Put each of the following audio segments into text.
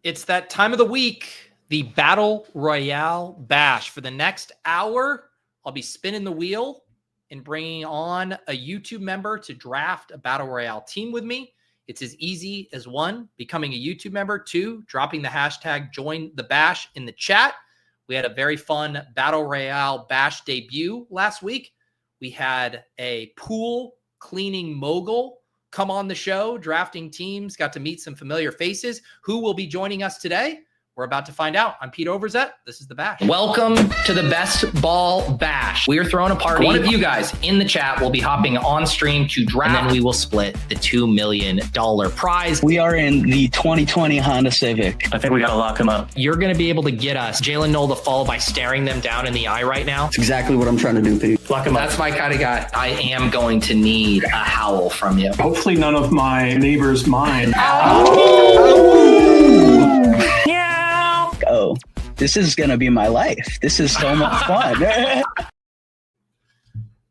It's that time of the week, the Battle Royale Bash. For the next hour, I'll be spinning the wheel and bringing on a YouTube member to draft a Battle Royale team with me. It's as easy as 1, becoming a YouTube member, 2, dropping the hashtag join the bash in the chat. We had a very fun Battle Royale Bash debut last week. We had a pool cleaning mogul come on the show, drafting teams, got to meet some familiar faces. Who will be joining us today? We're about to find out. I'm Pete Overzet. This is The Bash. Welcome to the Best Ball Bash. We are throwing a party. One of you guys in the chat will be hopping on stream to draft, and then we will split the $2 million prize. We are in the 2020 Honda Civic. I think we got to lock him up. You're going to be able to get us Jalen Knoll to fall by staring them down in the eye right now. That's exactly what I'm trying to do, Pete. Lock him up. That's my kind of guy. I am going to need a howl from you. Hopefully none of my neighbors mind. Oh, this is going to be my life. This is so much fun.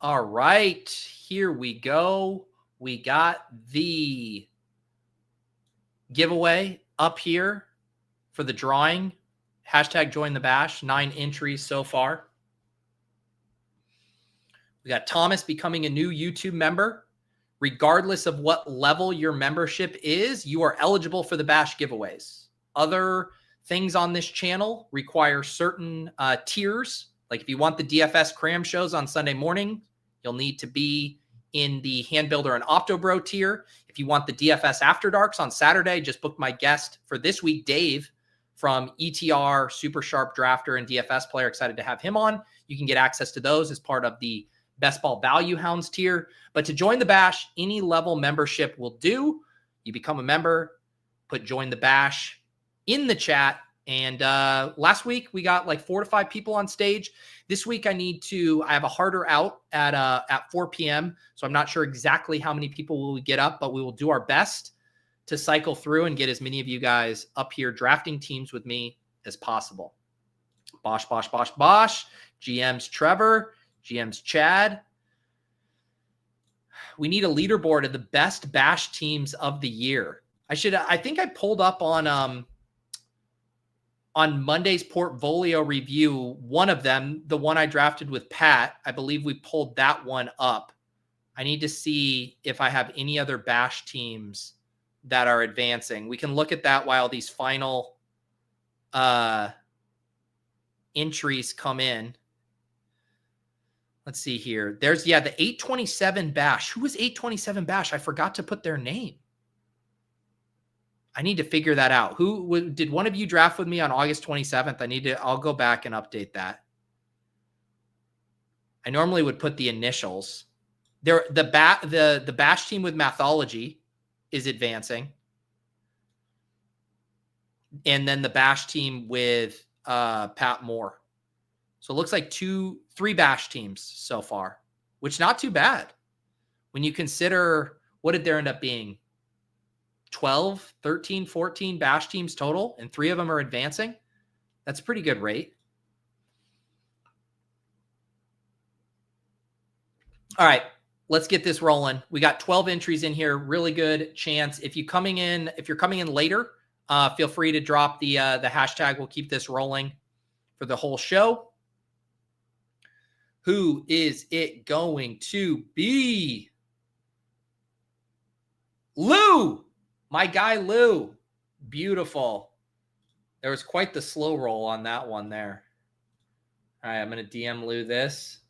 All right, here we go. We got the giveaway up here for the drawing. Hashtag join the bash. 9 entries so far. We got Thomas becoming a new YouTube member. Regardless of what level your membership is, you are eligible for the bash giveaways. Other things on this channel require certain tiers. Like if you want the DFS cram shows on Sunday morning, you'll need to be in the Hand Builder and Optobro tier. If you want the DFS After Darks on Saturday, just book my guest for this week, Dave from ETR, super sharp drafter and DFS player. Excited to have him on. You can get access to those as part of the Best Ball Value Hounds tier. But to join the bash, any level membership will do. You become a member, put join the bash in the chat. And last week we got like 4 to 5 people on stage. This week I have a harder out at 4 p.m. So I'm not sure exactly how many people will get up, but we will do our best to cycle through and get as many of you guys up here drafting teams with me as possible. Bosh, bosh, bosh, bosh. GM's Trevor, GM's Chad. We need a leaderboard of the best bash teams of the year. I think I pulled up on Monday's Portfolio review, one of them, the one I drafted with Pat, I believe we pulled that one up. I need to see if I have any other bash teams that are advancing. We can look at that while these final entries come in. Let's see here. There's, the 827 bash. Who was 827 bash? I forgot to put their name. I need to figure that out. Did one of you draft with me on August 27th? I'll go back and update that. I normally would put the initials. The bash team with Mathology is advancing. And then the bash team with Pat Moore. So it looks like 3 bash teams so far, which not too bad. When you consider, what did there end up being? 12, 13, 14 bash teams total, and 3 of them are advancing. That's a pretty good rate. All right, let's get this rolling. We got 12 entries in here. Really good chance. If you're coming in later, feel free to drop the hashtag. We'll keep this rolling for the whole show. Who is it going to be? Lou! My guy, Lou. Beautiful. There was quite the slow roll on that one there. All right, I'm going to DM Lou this.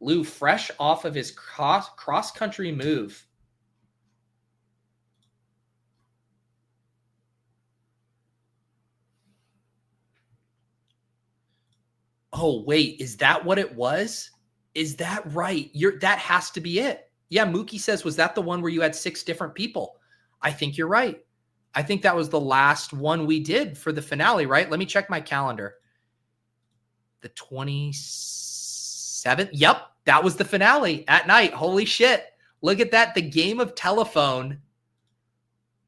Lou, fresh off of his cross-country move. Oh, wait. Is that what it was? Is that right? That has to be it. Yeah, Mookie says, was that the one where you had 6 different people? I think you're right. I think that was the last one we did for the finale, right? Let me check my calendar. The 27th? Yep, that was the finale at night. Holy shit. Look at that. The game of telephone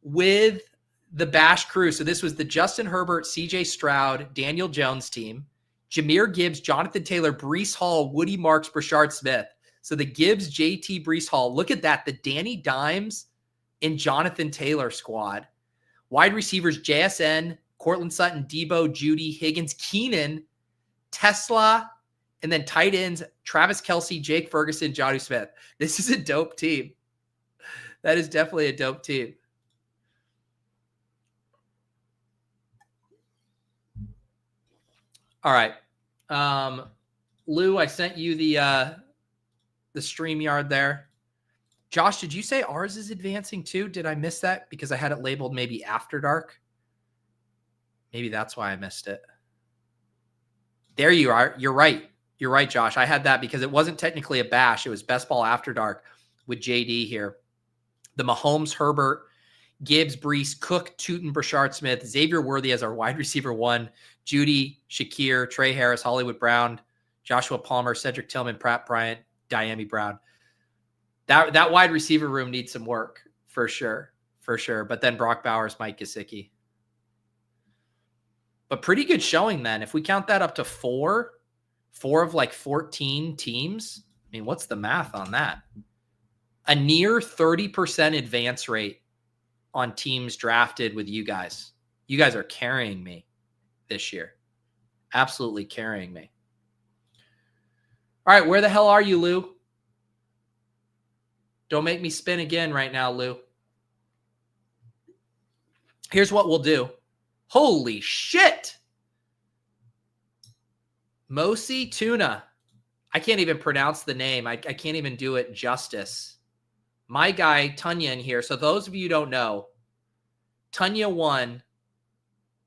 with the Bash crew. So this was the Justin Herbert, CJ Stroud, Daniel Jones team. Jahmyr Gibbs, Jonathan Taylor, Breece Hall, Woody Marks, Brashard Smith. So the Gibbs, JT, Breece Hall. Look at that. The Danny Dimes and Jonathan Taylor squad. Wide receivers, JSN, Cortland Sutton, Debo, Judy, Higgins, Keenan, Tesla, and then tight ends, Travis Kelce, Jake Ferguson, Jonnu Smith. This is a dope team. That is definitely a dope team. All right. Lou, I sent you the StreamYard there. Josh, did you say ours is advancing too? Did I miss that? Because I had it labeled maybe after dark. Maybe that's why I missed it. There you are. You're right. You're right, Josh. I had that because it wasn't technically a bash. It was Best Ball After Dark with JD here. The Mahomes, Herbert, Gibbs, Brees, Cook, Tootin, Brashard Smith, Xavier Worthy as our wide receiver 1, Judy, Shakir, Trey Harris, Hollywood Brown, Joshua Palmer, Cedric Tillman, Pratt Bryant, Diami Brown. That wide receiver room needs some work for sure. For sure. But then Brock Bowers, Mike Gesicki. But pretty good showing then. If we count that up to four of like 14 teams, I mean, what's the math on that? A near 30% advance rate on teams drafted with you guys. You guys are carrying me this year. Absolutely carrying me. All right, where the hell are you, Lou? Don't make me spin again right now, Lou. Here's what we'll do. Holy shit. Mosi Tuna. I can't even pronounce the name. I can't even do it justice. My guy, Tunya, in here. So those of you who don't know, Tunya won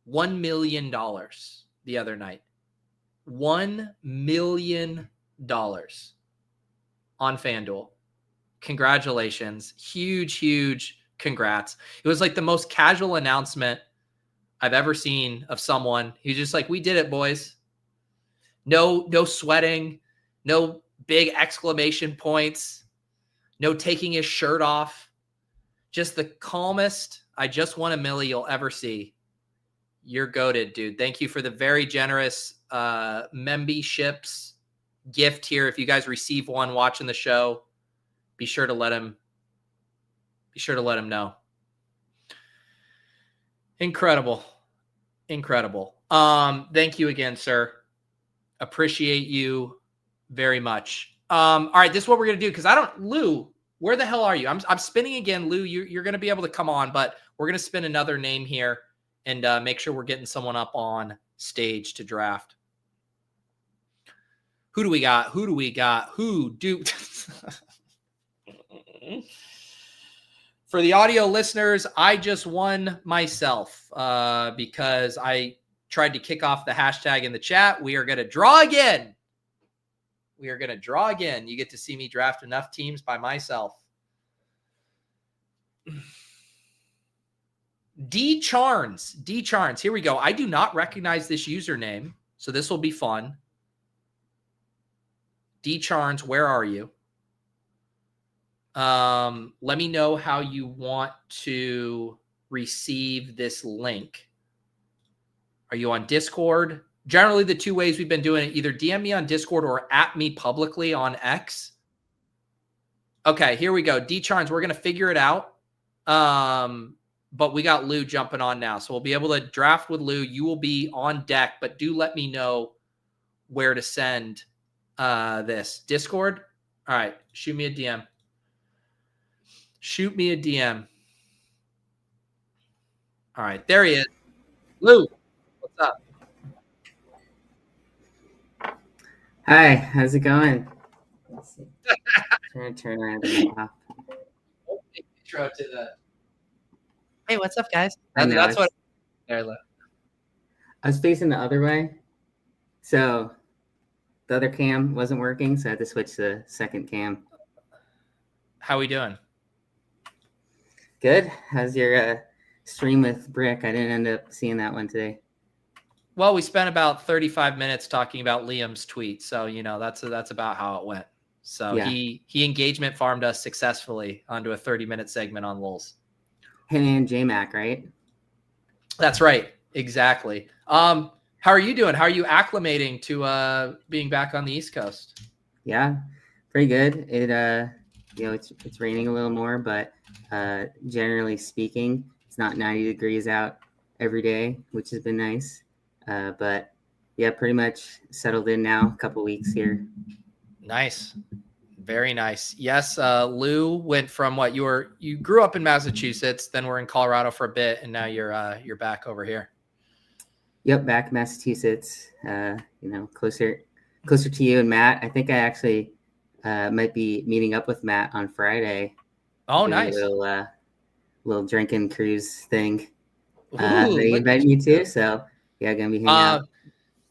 $1 million the other night. $1 million on FanDuel. Congratulations. Huge, huge congrats. It was like the most casual announcement I've ever seen of someone who's just like, we did it, boys. No sweating, no big exclamation points, no taking his shirt off. Just the calmest, I just won $1 million you'll ever see. You're goated, dude. Thank you for the very generous memberships gift here. If you guys receive one watching the show, be sure to let him know. Incredible. Thank you again, sir. Appreciate you very much. All right, this is what we're gonna do because Lou, where the hell are you? I'm spinning again, Lou. You're gonna be able to come on, but we're gonna spin another name here and make sure we're getting someone up on stage to draft. Who do we got? For the audio listeners, I just won myself because I tried to kick off the hashtag in the chat. We are going to draw again. You get to see me draft enough teams by myself. dcharns. Here we go. I do not recognize this username, so this will be fun. dcharns, where are you? Let me know how you want to receive this link. Are you on Discord? Generally, the two ways we've been doing it, either DM me on Discord or at me publicly on X. Okay, here we go. dcharns, we're going to figure it out. But we got Lou jumping on now. So we'll be able to draft with Lou. You will be on deck, but do let me know where to send this. Discord? All right, shoot me a DM. All right, there he is. Lou, what's up? Hi, how's it going? Let's see. Trying to turn around and off. Intro to the. Hey, what's up, guys? That's what. There, Lou. I was facing the other way, so the other cam wasn't working, so I had to switch to the second cam. How we doing? Good. How's your stream with Brick? I didn't end up seeing that one today. Well, we spent about 35 minutes talking about Liam's tweet, so that's about how it went. So yeah. He engagement farmed us successfully onto a 30-minute segment on Lulz. Him and J-Mac, right? That's right. Exactly. How are you doing? How are you acclimating to being back on the East Coast? Yeah, pretty good. It it's raining a little more, but generally speaking, it's it's not 90 degrees out every day, which has been nice. But yeah, pretty much settled in now, a couple weeks here. Nice. Very nice. Yes. Lou went from what you grew up in Massachusetts, then we're in Colorado for a bit, and now you're back over here. Yep. Back in Massachusetts, closer to you and Matt. I think I actually might be meeting up with Matt on Friday. Oh, nice. A little drinking cruise thing. Ooh, They invited me to, so yeah, gonna be hanging out.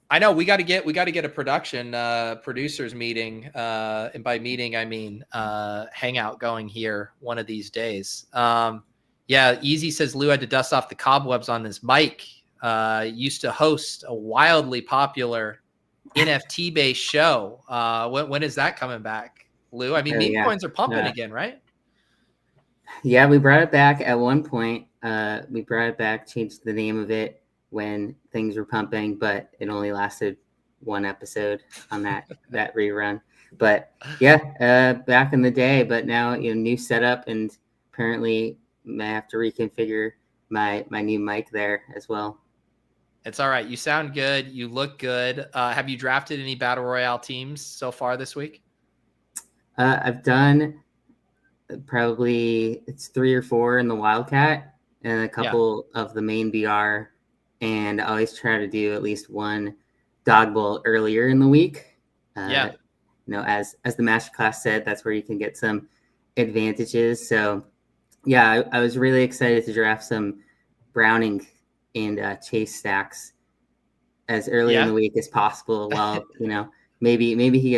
I know we got to get a production producers meeting, and by meeting I mean hangout going here one of these days. Yeah, Easy says Lou had to dust off the cobwebs on this mic. Used to host a wildly popular NFT based show. When is that coming back, Lou? I mean, meme coins are pumping again, right? Yeah, we brought it back at one point. We brought it back, changed the name of it when things were pumping, but it only lasted one episode on that rerun. But yeah, back in the day, but now new setup, and apparently I have to reconfigure my new mic there as well. It's all right. You sound good. You look good. Have you drafted any battle royale teams so far this week? I've done probably it's 3 or 4 in the Wildcat and a couple of the main BR, and I always try to do at least one dog bowl earlier in the week. As the masterclass said, that's where you can get some advantages. So yeah, I was really excited to draft some Browning and Chase stacks as early in the week as possible. Well, maybe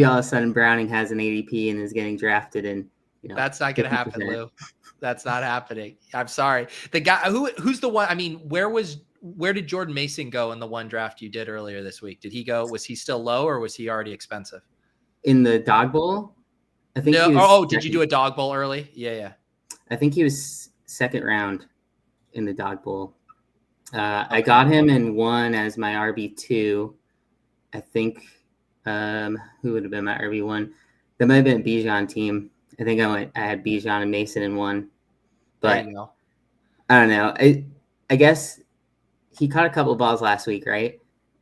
all of a sudden Browning has an ADP and is getting drafted, and that's not going to happen, Lou. That's not happening. I'm sorry. The guy who's the one. I mean, where did Jordan Mason go in the one draft you did earlier this week? Did he go? Was he still low, or was he already expensive? In the dog bowl, I think. No. Did you do a dog bowl early? Yeah. I think he was second round in the dog bowl. Okay. I got him in one as my RB2. I think. Who would have been my RB1? That might have been a Bijan team. I think I had Bijan and Mason in one. But I don't know. I guess he caught a couple of balls last week, right?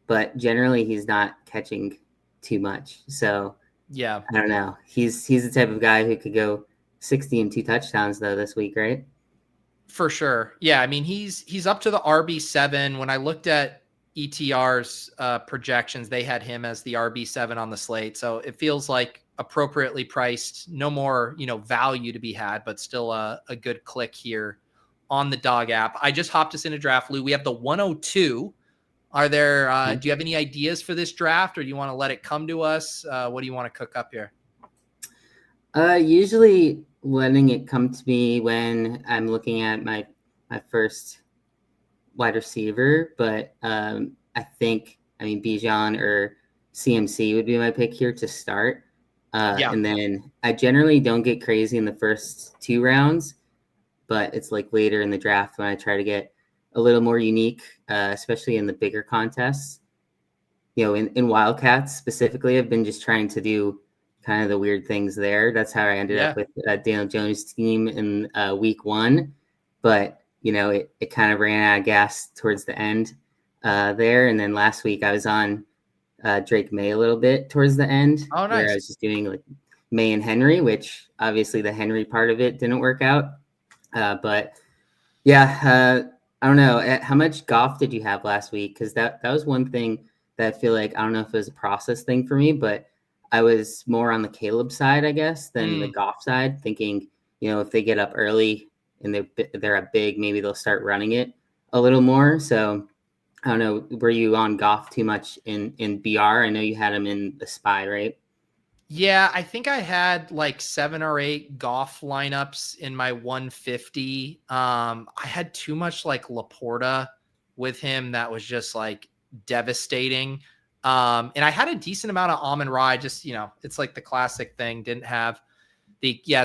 But generally he's not catching too much. So I don't know. He's the type of guy who could go 60 and 2 touchdowns though this week, right? For sure. Yeah, I mean he's up to the RB7. When I looked at ETR's projections, they had him as the RB7 on the slate. So it feels like appropriately priced, no more, value to be had, but still a good click here on the Dawg app. I just hopped us in a draft, Lou. We have the 102. Are there, do you have any ideas for this draft, or do you want to let it come to us? What do you want to cook up here? Usually letting it come to me when I'm looking at my first wide receiver, but I think Bijan or CMC would be my pick here to start. And then I generally don't get crazy in the first 2 rounds, but it's like later in the draft when I try to get a little more unique, especially in the bigger contests. In Wildcats specifically, I've been just trying to do kind of the weird things there. That's how I ended up with Daniel Jones' team in week 1. But, it kind of ran out of gas towards the end there. And then last week I was on Drake May a little bit towards the end. Oh, nice. Where I was just doing like May and Henry, which obviously the Henry part of it didn't work out. But I don't know. How much Goff did you have last week? Because that was one thing that I feel like, I don't know if it was a process thing for me, but I was more on the Caleb side, I guess, than the Goff side, thinking, if they get up early and they're up big, maybe they'll start running it a little more. So I don't know. Were you on Goff too much in BR? I know you had him in the spy, right? Yeah, I think I had like 7 or 8 Goff lineups in my 150. I had too much like Laporta with him. That was just like devastating. And I had a decent amount of Amon-Ra. Just, it's like the classic thing. Didn't have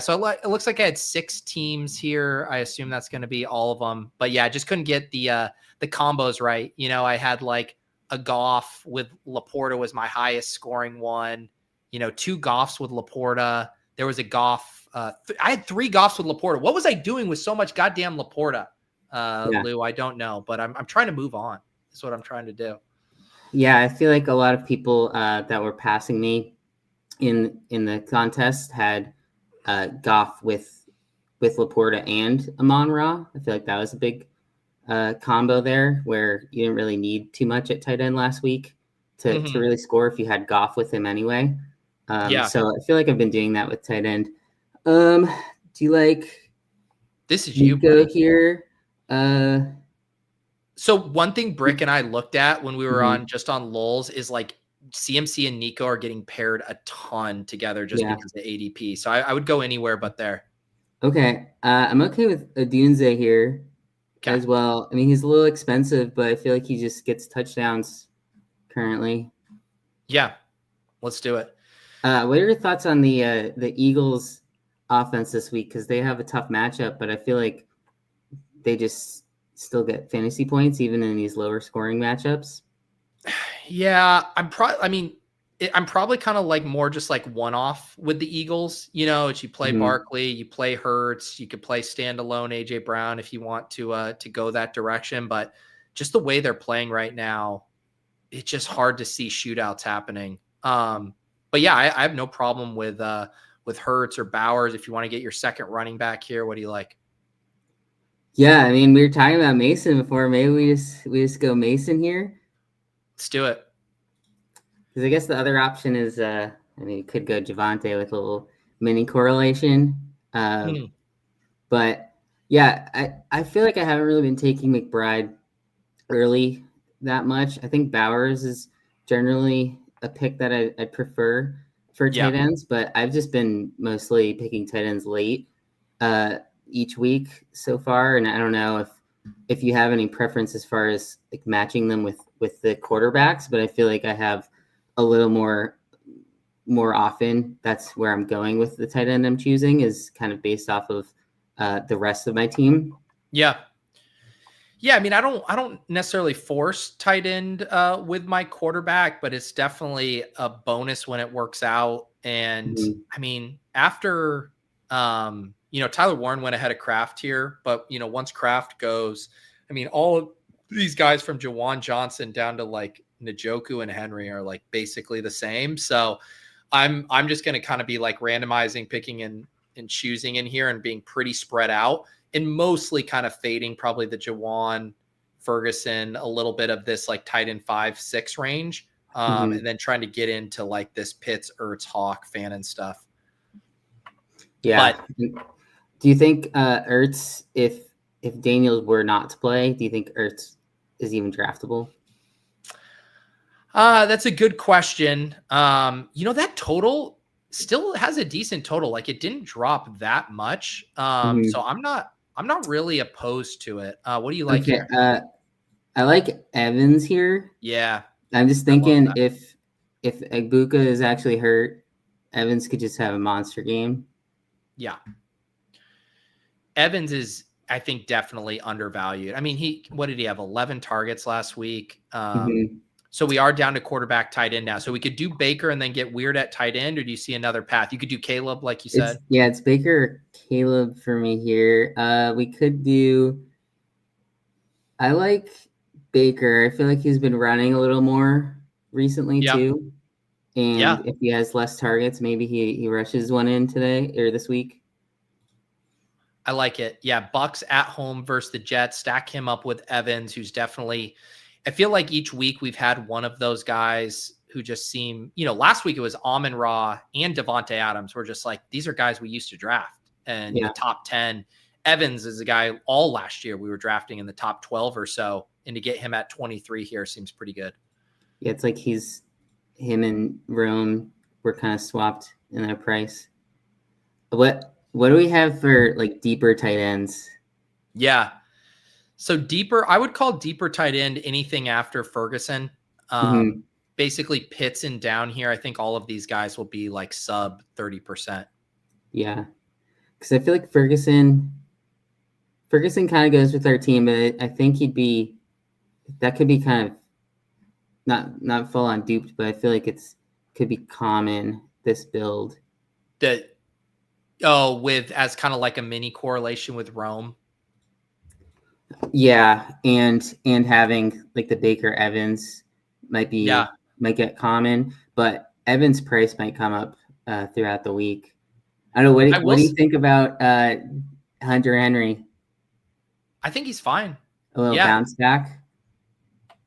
so it looks like I had 6 teams here. I assume that's going to be all of them. But yeah, I just couldn't get the combos right. I had like a Goff with Laporta was my highest scoring one. 2 Goffs with Laporta. There was a Goff I had 3 Goffs with Laporta. What was I doing with so much goddamn Laporta, Yeah. Lou? I don't know, but I'm trying to move on. That's what I'm trying to do. Yeah, I feel like a lot of people that were passing me in the contest had Goff with Laporta and Amon-Ra. I feel like that was a big combo there where you didn't really need too much at tight end last week to really score if you had Goff with him anyway. So I feel like I've been doing that with tight end. Do you like this is Nico you here? So one thing Brick and I looked at when we were on Lulz is like CMC and Nico are getting paired a ton together just because of ADP. So I would go anywhere but there. Okay. I'm okay with Odunze here as well. I mean, he's a little expensive, but I feel like he just gets touchdowns currently. Yeah. Let's do it. What are your thoughts on the Eagles offense this week? Because they have a tough matchup, but I feel like they just still get fantasy points even in these lower scoring matchups. Yeah, I'm probably kind of like more just like one-off with the Eagles. You know, you play Barkley, you play Hurts, you could play standalone AJ Brown if you want to go that direction. But just the way they're playing right now, it's just hard to see shootouts happening. But yeah, I have no problem with Hurts or Bowers. If you want to get your second running back here, what do you like? Yeah, I mean, we were talking about Mason before. Maybe we just go Mason here. Let's do it. Because I guess the other option is, I mean, it could go Javonte with a little mini correlation. But yeah, I feel like I haven't really been taking McBride early that much. I think Bowers is generally a pick that I'd prefer for tight ends, but I've just been mostly picking tight ends late each week so far. And I don't know if you have any preference as far as like matching them with the quarterbacks, but I feel like I have a little more often. That's where I'm going with the tight end I'm choosing is kind of based off of the rest of my team. Yeah. Yeah, I mean, I don't necessarily force tight end with my quarterback, but it's definitely a bonus when it works out. And I mean, after Tyler Warren went ahead of Kraft here, but once Kraft goes, I mean, all of these guys from Jawan Johnson down to like Njoku and Henry are like basically the same. So I'm just going to kind of be like randomizing, picking and choosing in here and being pretty spread out. And mostly kind of fading probably the Jawan, Ferguson, a little bit of this like tight end 5-6 range. And then trying to get into like this Pitts, Ertz, Hawk, Fannin stuff. Yeah. But, do you think Ertz, if Daniels were not to play, do you think Ertz is even draftable? That's a good question. That total still has a decent total. Like it didn't drop that much. So I'm not really opposed to it. What do you like here? I like Evans here. Yeah. I'm just thinking if Egbuka is actually hurt, Evans could just have a monster game. Yeah. Evans is, I think, definitely undervalued. I mean, what did he have? 11 targets last week. So we are down to quarterback tight end now. So we could do Baker and then get weird at tight end, or do you see another path? You could do Caleb, like you said. It's Baker or Caleb for me here. We could do. I like Baker. I feel like he's been running a little more recently too. And if he has less targets, maybe he rushes one in today or this week. I like it. Yeah, Bucks at home versus the Jets. Stack him up with Evans, who's definitely. I feel like each week we've had one of those guys who just seem, last week it was Amon-Ra and Devontae Adams. We're just like, these are guys we used to draft and the top 10. Evans is a guy all last year we were drafting in the top 12 or so. And to get him at 23 here seems pretty good. Yeah, it's like him and Rome were kind of swapped in their price. What do we have for like deeper tight ends? Yeah. So deeper, I would call deeper tight end anything after Ferguson. Basically Pitts and down here. I think all of these guys will be like sub 30%. Yeah. Because I feel like Ferguson kind of goes with our team, but I think that could be kind of not full on duped, but I feel like could be common, this build. Oh, with as kind of like a mini correlation with Rome. Yeah, and having like the Baker Evans might get common, but Evans' price might come up throughout the week. I don't know. What do you think about Hunter Henry? I think he's fine. A little bounce back.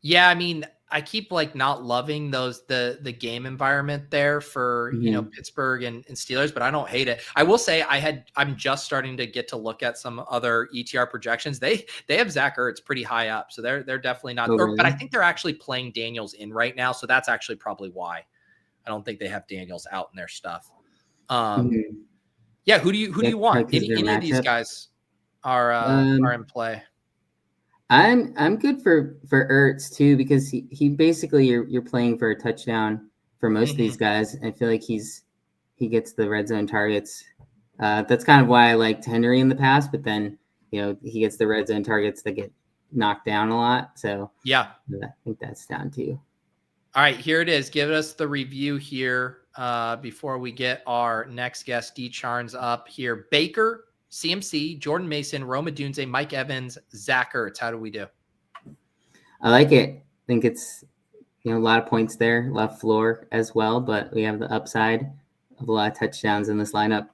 Yeah, I mean, I keep like not loving the game environment there for Pittsburgh and Steelers, but I don't hate it. I will say I'm just starting to get to look at some other ETR projections. They have Zach Ertz pretty high up, so they're definitely not. Really? But I think they're actually playing Daniels in right now, so that's actually probably why. I don't think they have Daniels out in their stuff. Yeah, who do you want? Any of these guys are in play. I'm good for Ertz too, because he basically you're playing for a touchdown for most of these guys. I feel like he gets the red zone targets. That's kind of why I liked Henry in the past, but then he gets the red zone targets that get knocked down a lot. So yeah, I think that's down to you. All right, here it is. Give us the review here before we get our next guest, dcharns, up here. Baker, CMC, Jordan Mason, Roma Dunze, Mike Evans, Zach Ertz. How do we do? I like it. I think it's a lot of points there, a lot of floor as well, but we have the upside of a lot of touchdowns in this lineup.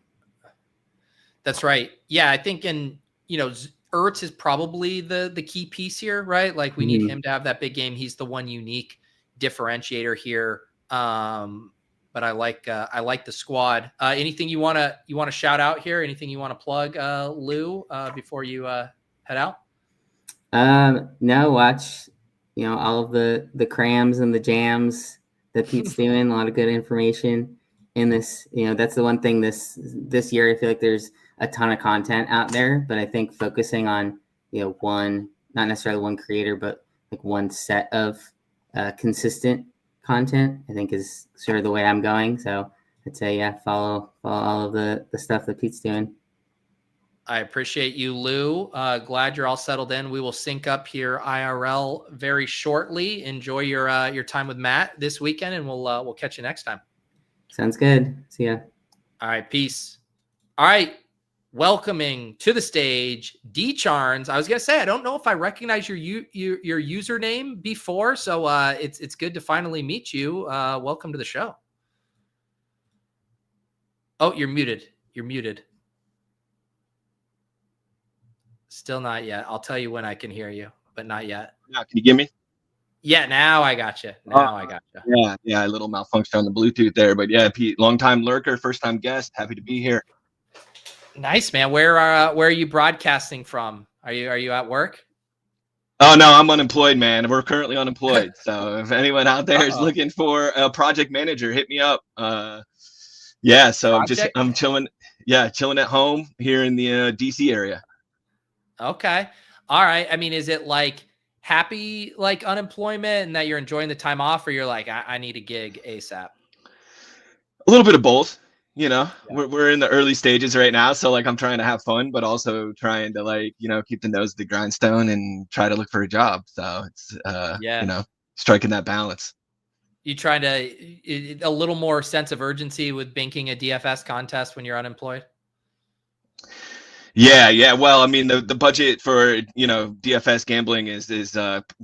That's right. Yeah, I think Ertz is probably the key piece here, right? Like we need him to have that big game. He's the one unique differentiator here. But I like the squad. Anything you want to shout out here? Anything you want to plug, Lou, before you head out? No, watch all of the crams and the jams that Pete's doing. A lot of good information in this. That's the one thing this year. I feel like there's a ton of content out there, but I think focusing on one, not necessarily one creator, but like one set of consistent content, I think is sort of the way I'm going. So I'd say, follow all of the stuff that Pete's doing. I appreciate you, Lou. Glad you're all settled in. We will sync up here IRL very shortly. Enjoy your time with Matt this weekend, and we'll catch you next time. Sounds good. See ya. All right, peace. All right, welcoming to the stage, dcharns. I was gonna say I don't know if I recognize your username before, so it's good to finally meet you. Welcome to the show. Oh, you're muted. You're muted. Still not yet. I'll tell you when I can hear you, but not yet. Now, can you get me? Yeah, now I got you. I got you. Yeah, a little malfunction on the Bluetooth there, but yeah, Pete, long-time lurker, first-time guest. Happy to be here. Nice, man. Where are you broadcasting from? Are you at work? Oh no, I'm unemployed, man. We're currently unemployed. So if anyone out there is looking for a project manager, hit me up. So I'm chilling. Yeah, chilling at home here in the DC area. Okay. All right. I mean, is it like happy like unemployment and that you're enjoying the time off, or you're like, I need a gig ASAP? A little bit of both. We're in the early stages right now, so like I'm trying to have fun, but also trying to keep the nose to the grindstone and try to look for a job. So it's striking that balance. You trying to a little more sense of urgency with binking a DFS contest when you're unemployed? Yeah. Well, I mean, the budget for DFS gambling is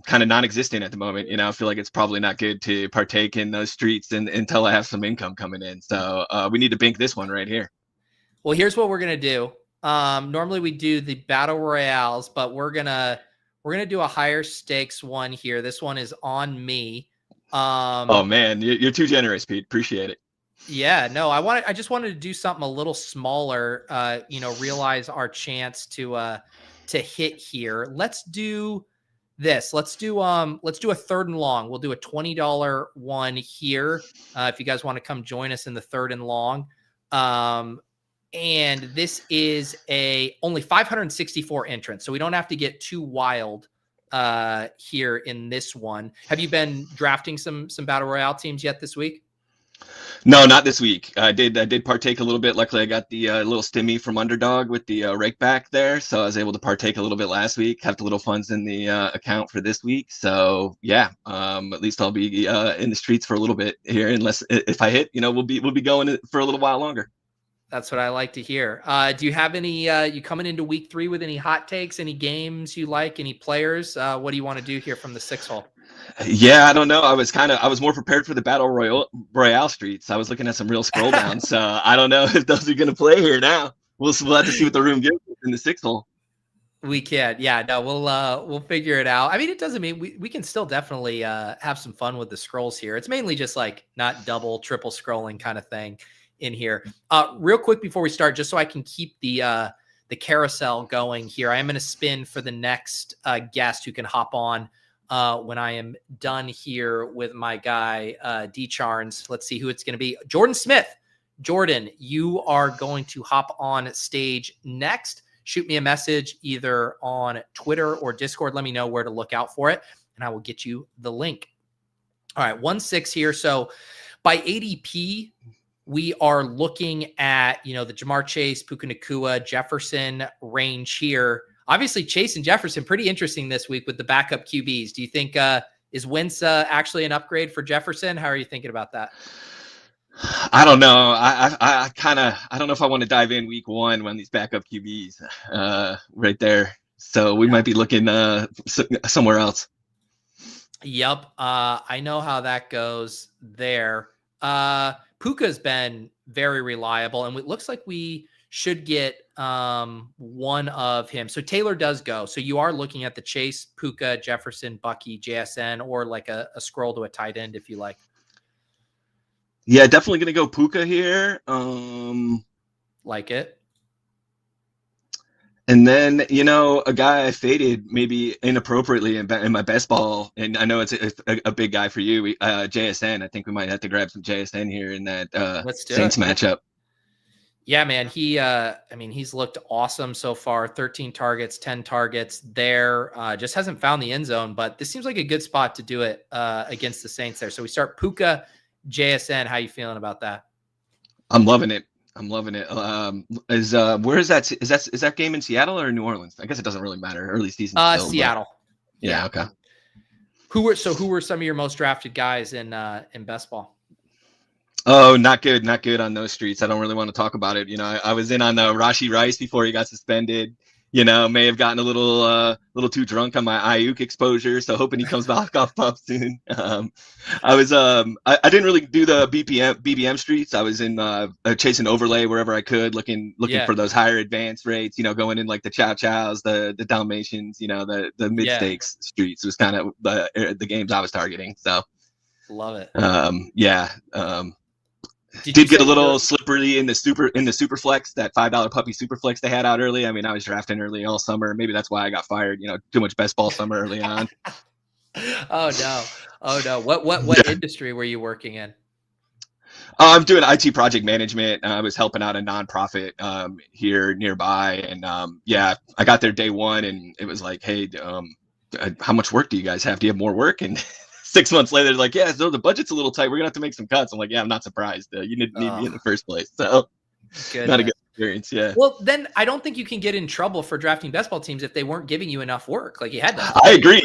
kind of non-existent at the moment. I feel like it's probably not good to partake in those streets until I have some income coming in. So we need to bink this one right here. Well, here's what we're gonna do. Normally we do the battle royales, but we're gonna do a higher stakes one here. This one is on me. Oh man, you're too generous, Pete. Appreciate it. Yeah, no, I just wanted to do something a little smaller, realize our chance to hit here. Let's do this. Let's do a third and long. We'll do a $20 one here. If you guys want to come join us in the third and long. And this is only 564 entrants, so we don't have to get too wild here in this one. Have you been drafting some battle royale teams yet this week? No, not this week. I did partake a little bit. Luckily, I got the little stimmy from UNDERDOG with the rake back there, so I was able to partake a little bit last week. Have the little funds in the account for this week. So yeah, at least I'll be in the streets for a little bit here, unless if I hit, we'll be going for a little while longer. That's what I like to hear. Do you have any, you coming into week 3 with any hot takes, any games you like, any players? What do you want to do here from the 6 hole? Yeah, I don't know. I was more prepared for the Royale streets. I was looking at some real scroll downs, so I don't know if those are going to play here now. We'll have to see what the room gives us in the 6 hole. We can. Yeah, no, we'll figure it out. I mean, it doesn't mean we can still definitely have some fun with the scrolls here. It's mainly just like not double, triple scrolling kind of thing in here. Real quick before we start, just so I can keep the carousel going here, I am going to spin for the next guest who can hop on when I am done here with my guy, dcharns. Let's see who it's going to be. Jordan Smith. Jordan, you are going to hop on stage next. Shoot me a message either on Twitter or Discord. Let me know where to look out for it, and I will get you the link. All right, 1-6 here. So by ADP, we are looking at, the Jamar Chase, Puka Nacua, Jefferson range here. Obviously, Chase and Jefferson, pretty interesting this week with the backup QBs. Do you think is Wentz actually an upgrade for Jefferson? How are you thinking about that? I don't know. I don't know if I want to dive in week 1 when these backup QBs right there. So we might be looking somewhere else. Yep. I know how that goes there. Puka's been very reliable, and it looks like we should get one of him. So Taylor does go. So you are looking at the Chase, Puka, Jefferson, Bucky, JSN, or like a scroll to a tight end if you like. Yeah, definitely going to go Puka here. Like it. And then, a guy I faded maybe inappropriately in my best ball, and I know it's a big guy for you, JSN. I think we might have to grab some JSN here in that Saints matchup. Yeah, man. He's looked awesome so far. 13 targets, 10 targets there. Just hasn't found the end zone, but this seems like a good spot to do it against the Saints there. So we start Puka, JSN. How you feeling about that? I'm loving it. Where is that? Is that game in Seattle or New Orleans? I guess it doesn't really matter. Early season. Seattle. Yeah. Okay. Who were some of your most drafted guys in best ball? Oh, not good on those streets. I don't really want to talk about it. I was in on Rashee Rice before he got suspended. May have gotten a little too drunk on my Ayuk exposure, so hoping he comes back off pup soon. I didn't really do the BBM streets. I was in chasing overlay wherever I could, looking for those higher advance rates. going in like the Chow Chows, the Dalmatians, the mid stakes streets was kind of the games I was targeting. So love it. Did get a little slippery in the super flex, that $5 puppy super flex they had out early. I mean, I was drafting early all summer. Maybe that's why I got fired. Too much best ball summer early on. Oh no. What industry were you working in? I'm doing IT project management. I was helping out a nonprofit here nearby, and I got there day 1, and it was like, hey, how much work do you guys have? Do you have more work? And 6 months later, they're like, yeah, so the budget's a little tight. We're gonna have to make some cuts. I'm like, yeah, I'm not surprised. You didn't need me in the first place. So not a good experience. Yeah. Well, then I don't think you can get in trouble for drafting best ball teams if they weren't giving you enough work. Like you had to. I agree,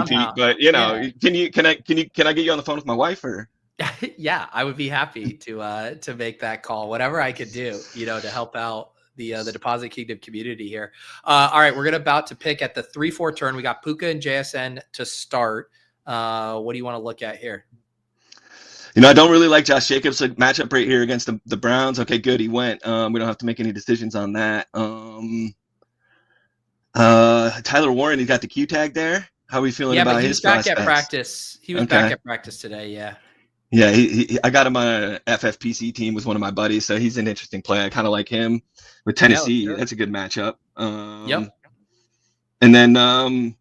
Pete. But can I get you on the phone with my wife or? Yeah, I would be happy to make that call. Whatever I could do, to help out the Deposit Kingdom community here. All right, we're about to pick at the 3-4 turn. We got Puka and JSN to start. What do you want to look at here? I don't really like Josh Jacobs' matchup right here against the Browns. Okay, good. He went. We don't have to make any decisions on that. Tyler Warren, he's got the Q tag there. How are we feeling about his prospects? Back at practice. He was back at practice today. Yeah. Yeah, I got him on an FFPC team with one of my buddies, so he's an interesting play. I kind of like him with Tennessee. Yeah, sure. That's a good matchup. Yep. And then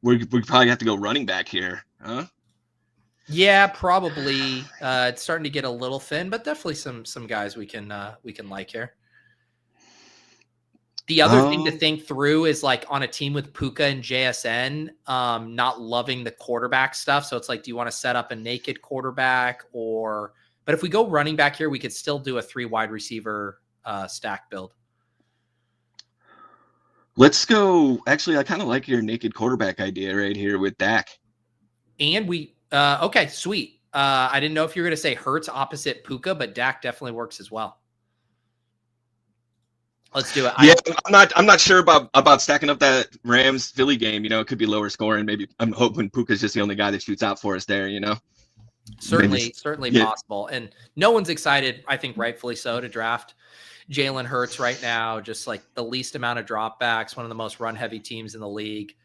we probably have to go running back here, huh? Yeah, probably. It's starting to get a little thin, but definitely some guys we can like here. The other thing to think through is like on a team with Puka and JSN, not loving the quarterback stuff. So it's like, do you want to set up a naked quarterback but if we go running back here, we could still do a 3 wide receiver stack build. Let's go. Actually, I kind of like your naked quarterback idea right here with Dak. And okay, sweet. I didn't know if you were going to say Hurts opposite Puka, but Dak definitely works as well. Let's do it. Yeah, I'm not sure about stacking up that Rams Philly game. It could be lower scoring. Maybe I'm hoping Puka's just the only guy that shoots out for us there. Certainly possible. And no one's excited, I think rightfully so, to draft Jalen Hurts right now. Just like the least amount of dropbacks, one of the most run heavy teams in the league.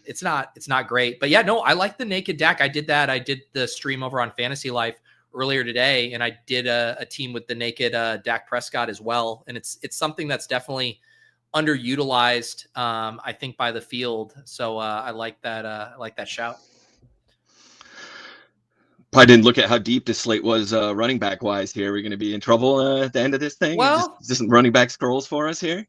It's not great, but yeah, no, I like the naked Dak. I did the stream over on Fantasy Life earlier today, and I did a team with the naked Dak Prescott as well. And it's something that's definitely underutilized, I think, by the field. So I like that shout. Probably didn't look at how deep this slate was running back wise here. We're going to be in trouble at the end of this thing. Well, just running back scrolls for us here.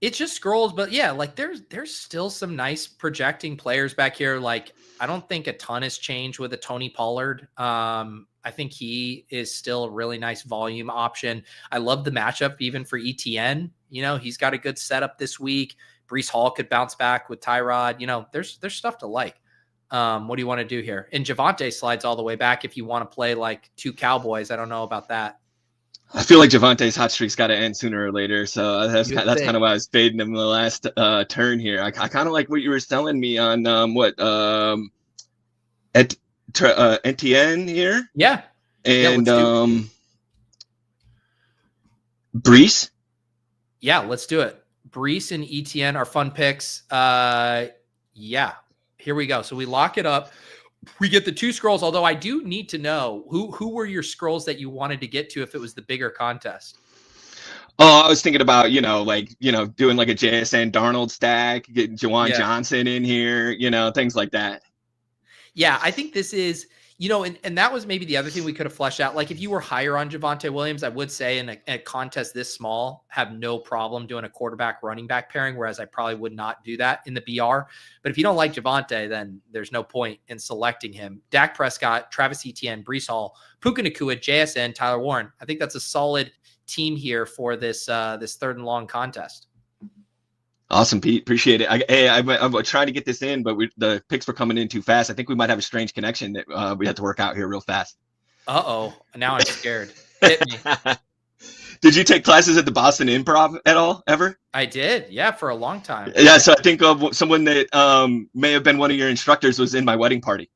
It just scrolls, but yeah, like there's still some nice projecting players back here. Like I don't think a ton has changed with a Tony Pollard. I think he is still a really nice volume option. I love the matchup even for ETN. He's got a good setup this week. Breece Hall could bounce back with Tyrod. There's stuff to like. What do you want to do here? And Javonte slides all the way back if you want to play like two Cowboys. I don't know about that. I feel like Javonte's hot streak's got to end sooner or later, so that's kind of why I was fading him the last turn here. I kind of like what you were telling me on NTN here. Yeah, and Breece. Yeah, let's do it. Breece and ETN are fun picks. Yeah, here we go. So we lock it up. We get the two scrolls, although I do need to know who were your scrolls that you wanted to get to if it was the bigger contest. Oh, I was thinking about, doing like a JSN Darnold stack, getting Jawan Johnson in here, things like that. Yeah, I think this is, and that was maybe the other thing we could have fleshed out. Like if you were higher on Javonte Williams, I would say in a contest this small, have no problem doing a quarterback running back pairing, whereas I probably would not do that in the BR. But if you don't like Javonte, then there's no point in selecting him. Dak Prescott, Travis Etienne, Breece Hall, Puka Nacua, JSN, Tyler Warren. I think that's a solid team here for this third and long contest. Awesome, Pete. Appreciate it. I'm trying to get this in, but the picks were coming in too fast. I think we might have a strange connection that we had to work out here real fast. Uh-oh. Now I'm scared. Hit me. Did you take classes at the Boston Improv at all, ever? I did. Yeah, for a long time. Yeah, so I think of someone that may have been one of your instructors was in my wedding party.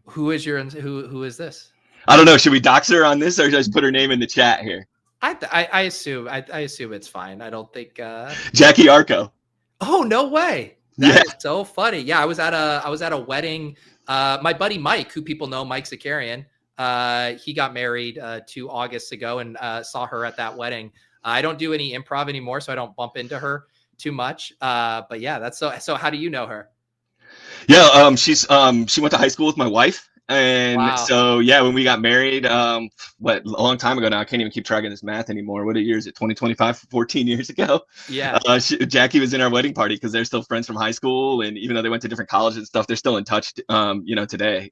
Who is who is this? I don't know. Should we dox her on this or just put her name in the chat here? I assume it's fine. I don't think Jackie Arco. Oh, no way. That is so funny. Yeah, I was at a wedding. My buddy Mike, who people know, Mike Zakarian, he got married 2 Augusts ago and saw her at that wedding. I don't do any improv anymore, so I don't bump into her too much. But yeah, that's so how do you know her? Yeah, she went to high school with my wife. And wow. So, yeah, when we got married, a long time ago now, I can't even keep track of this math anymore. What year is it? 2025, 14 years ago. Yeah. Jackie was in our wedding party because they're still friends from high school. And even though they went to different colleges and stuff, they're still in touch, today.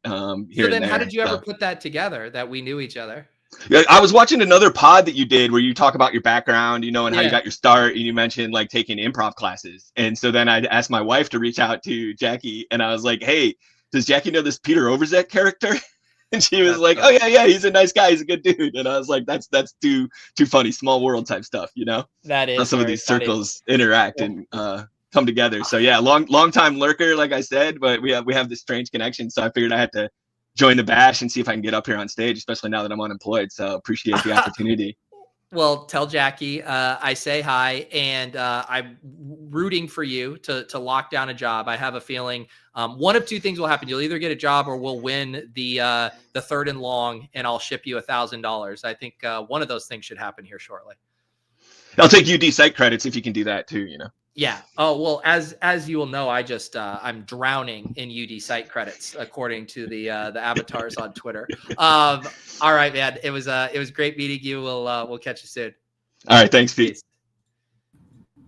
Here so then how did you ever put that together that we knew each other? Yeah, I was watching another pod that you did where you talk about your background, and how you got your start, and you mentioned like taking improv classes. And so then I asked my wife to reach out to Jackie, and I was like, hey, does Jackie know this Peter Overzet character? And she was like, oh yeah, he's a nice guy, he's a good dude. And I was like, that's too funny, small world type stuff, That is how some of these circles interact and come together. So yeah, long time lurker, like I said, but we have this strange connection. So I figured I had to join the bash and see if I can get up here on stage, especially now that I'm unemployed. So appreciate the opportunity. Well, tell Jackie I say hi, and I'm rooting for you to lock down a job. I have a feeling one of two things will happen. You'll either get a job or we'll win the third and long, and I'll ship you $1,000. I think one of those things should happen here shortly. I'll take UD site credits if you can do that too, Yeah. Oh, well, as you will know, I'm drowning in UD site credits according to the avatars on Twitter. All right, man. It was great meeting you. We'll catch you soon. All right. Thanks, Pete. Peace.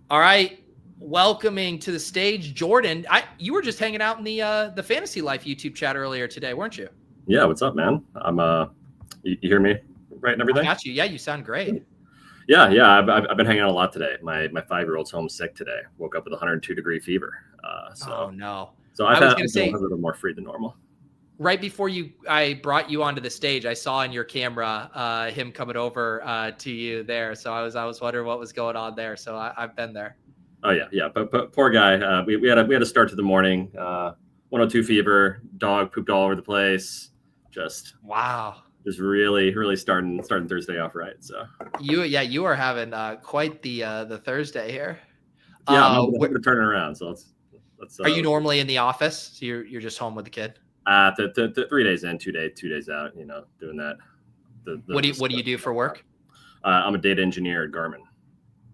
All right. Welcoming to the stage, Jordan. You were just hanging out in the Fantasy Life YouTube chat earlier today, weren't you? Yeah. What's up, man? I'm you hear me right and everything? I got you. Yeah, you sound great. Yeah. I've been hanging out a lot today. My 5-year-old's home sick today. Woke up with 102-degree fever. Oh no. So I was going to say a little more free than normal. right before I brought you onto the stage, I saw in your camera him coming over to you there. So I was wondering what was going on there. So I've been there. Oh yeah. But poor guy. We had a start to the morning. 102 fever. Dog pooped all over the place. Just really starting Thursday off right. So you are having quite the Thursday here. Yeah, I'm going to turn it around. So let's. Are you normally in the office? So you're just home with the kid? The 3 days in, 2 days out. Doing that. What do you do for work? I'm a data engineer at Garmin.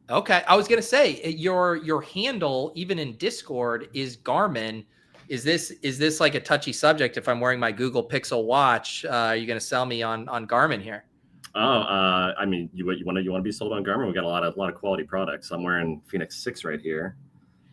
Okay, I was gonna say your handle even in Discord is Garmin. Is this like a touchy subject? If I'm wearing my Google Pixel watch, are you gonna sell me on Garmin here? Oh, I mean, you want to be sold on Garmin? We got a lot of quality products. I'm wearing Phoenix 6 right here.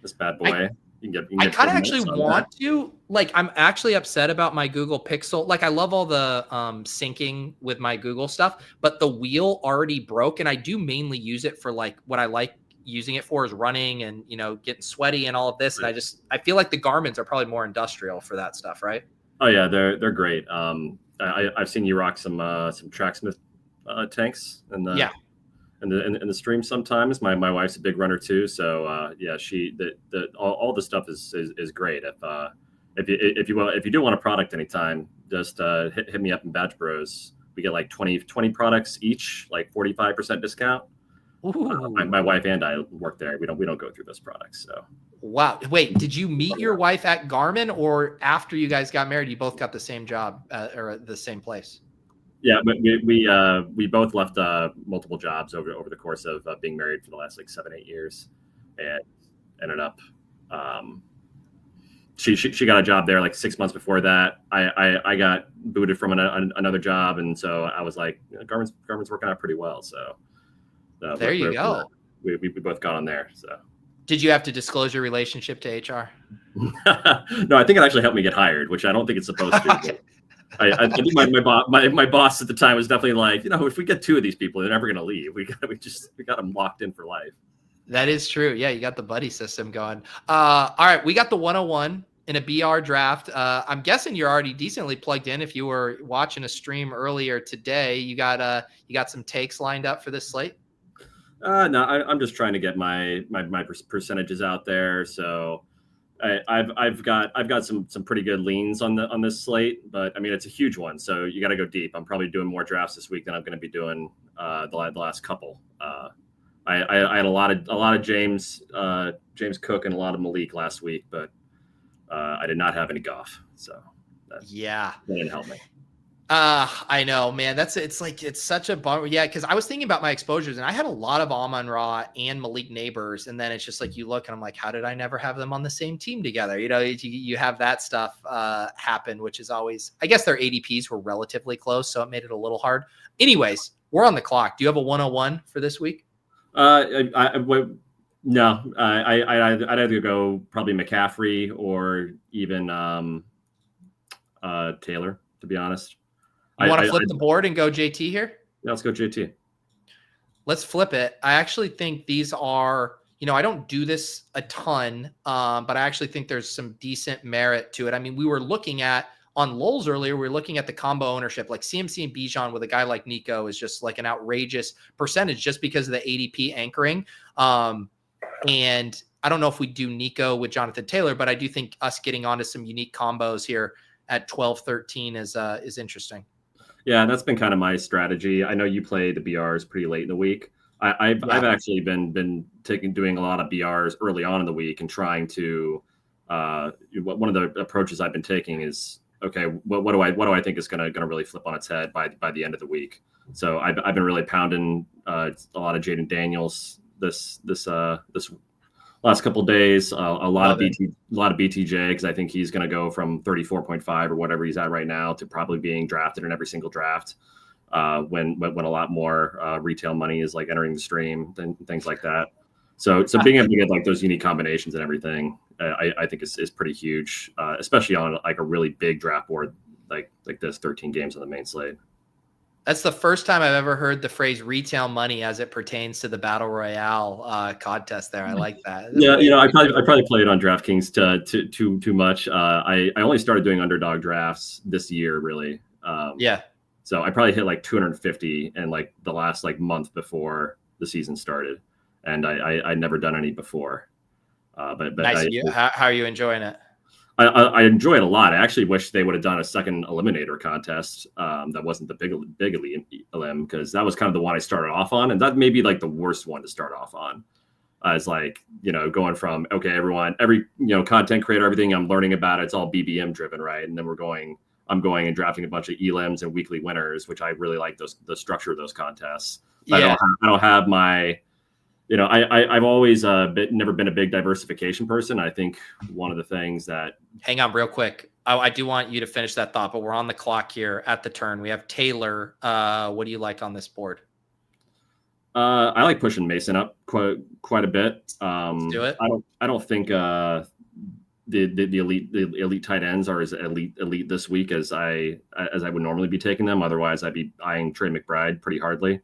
This bad boy. I kind of actually want to. Like, I'm actually upset about my Google Pixel. Like, I love all the syncing with my Google stuff, but the wheel already broke, and I do mainly use it for like what I like using it for is running and getting sweaty and all of this. Right. And I feel like the Garmins are probably more industrial for that stuff, right? Oh yeah, they're great. I've seen you rock some Tracksmith tanks in the stream sometimes. My wife's a big runner too, so all the stuff is great. If you do want a product anytime, just hit me up in Badge Bros. We get like 20 products each, like 45% discount. My wife and I work there. We don't go through those products. So wow. Wait, did you meet your wife at Garmin, or after you guys got married, you both got the same job or the same place? Yeah, but we both left multiple jobs over the course of being married for the last like 7-8 years, and ended up she got a job there like 6 months before that. I got booted from another job, and so I was like, Garmin's working out pretty well. So there you go. We both got on there. So did you have to disclose your relationship to HR? No, I think it actually helped me get hired, which I don't think it's supposed to. Okay. I think my boss at the time was definitely like, if we get 2 of these people, they're never going to leave. We got them locked in for life. That is true. Yeah, you got the buddy system going. All right, we got the 101 in a BR draft. I'm guessing you're already decently plugged in. If you were watching a stream earlier today, you got some takes lined up for this slate. No, I'm just trying to get my percentages out there. So I've got some pretty good leans on this slate, but I mean it's a huge one, so you got to go deep. I'm probably doing more drafts this week than I'm going to be doing the last couple. I had a lot of James Cook and a lot of Malik last week, but I did not have any Goff, so that didn't help me. I know, man. It's such a bummer. Yeah, because I was thinking about my exposures, and I had a lot of Amon-Ra and Malik Neighbors, and then it's just like you look, and I'm like, how did I never have them on the same team together? You have that stuff happen, which is always. I guess their ADPs were relatively close, so it made it a little hard. Anyways, we're on the clock. Do you have a 101 for this week? No. I'd either go probably McCaffrey or even Taylor, to be honest. You want to flip the board and go JT here? Yeah, let's go JT. Let's flip it. I actually think these are, I don't do this a ton, but I actually think there's some decent merit to it. I mean, we were looking at, on Lulz earlier, we were looking at the combo ownership, like CMC and Bijan with a guy like Nico is just like an outrageous percentage just because of the ADP anchoring. And I don't know if we do Nico with Jonathan Taylor, but I do think us getting onto some unique combos here at 12-13 is interesting. Yeah, that's been kind of my strategy. I know you play the BRs pretty late in the week. I've actually been doing a lot of BRs early on in the week and trying to. One of the approaches I've been taking is, okay, what do I think is going to really flip on its head by the end of the week? So I've been really pounding a lot of Jaden Daniels this last couple of days. A lot of BTJ, because I think he's going to go from 34.5 or whatever he's at right now to probably being drafted in every single draft when a lot more retail money is like entering the stream and things like that. So being able to get like those unique combinations and everything, I think is pretty huge, especially on like a really big draft board like this, 13 games on the main slate. That's the first time I've ever heard the phrase retail money as it pertains to the Battle Royale contest there. I like that. Yeah, I probably played on DraftKings too much. I only started doing underdog drafts this year, really. Yeah. So I probably hit like 250 in like the last like month before the season started, and I'd never done any before. But nice. How are you enjoying it? I enjoy it a lot. I actually wish they would have done a second eliminator contest that wasn't the big elim, because that was kind of the one I started off on, and that may be like the worst one to start off on. It's like, going from, okay, every content creator, everything I'm learning about, it's all BBM driven, right? And then I'm going and drafting a bunch of elims and weekly winners, which I really like the structure of those contests. Yeah. I don't have my, I've always never been a big diversification person. I think one of the things that... Hang on real quick. I do want you to finish that thought, but we're on the clock here at the turn. We have Taylor. What do you like on this board? I like pushing Mason up quite a bit. Let's do it. I don't think the elite tight ends are as elite this week as I would normally be taking them. Otherwise, I'd be eyeing Trey McBride pretty hardly.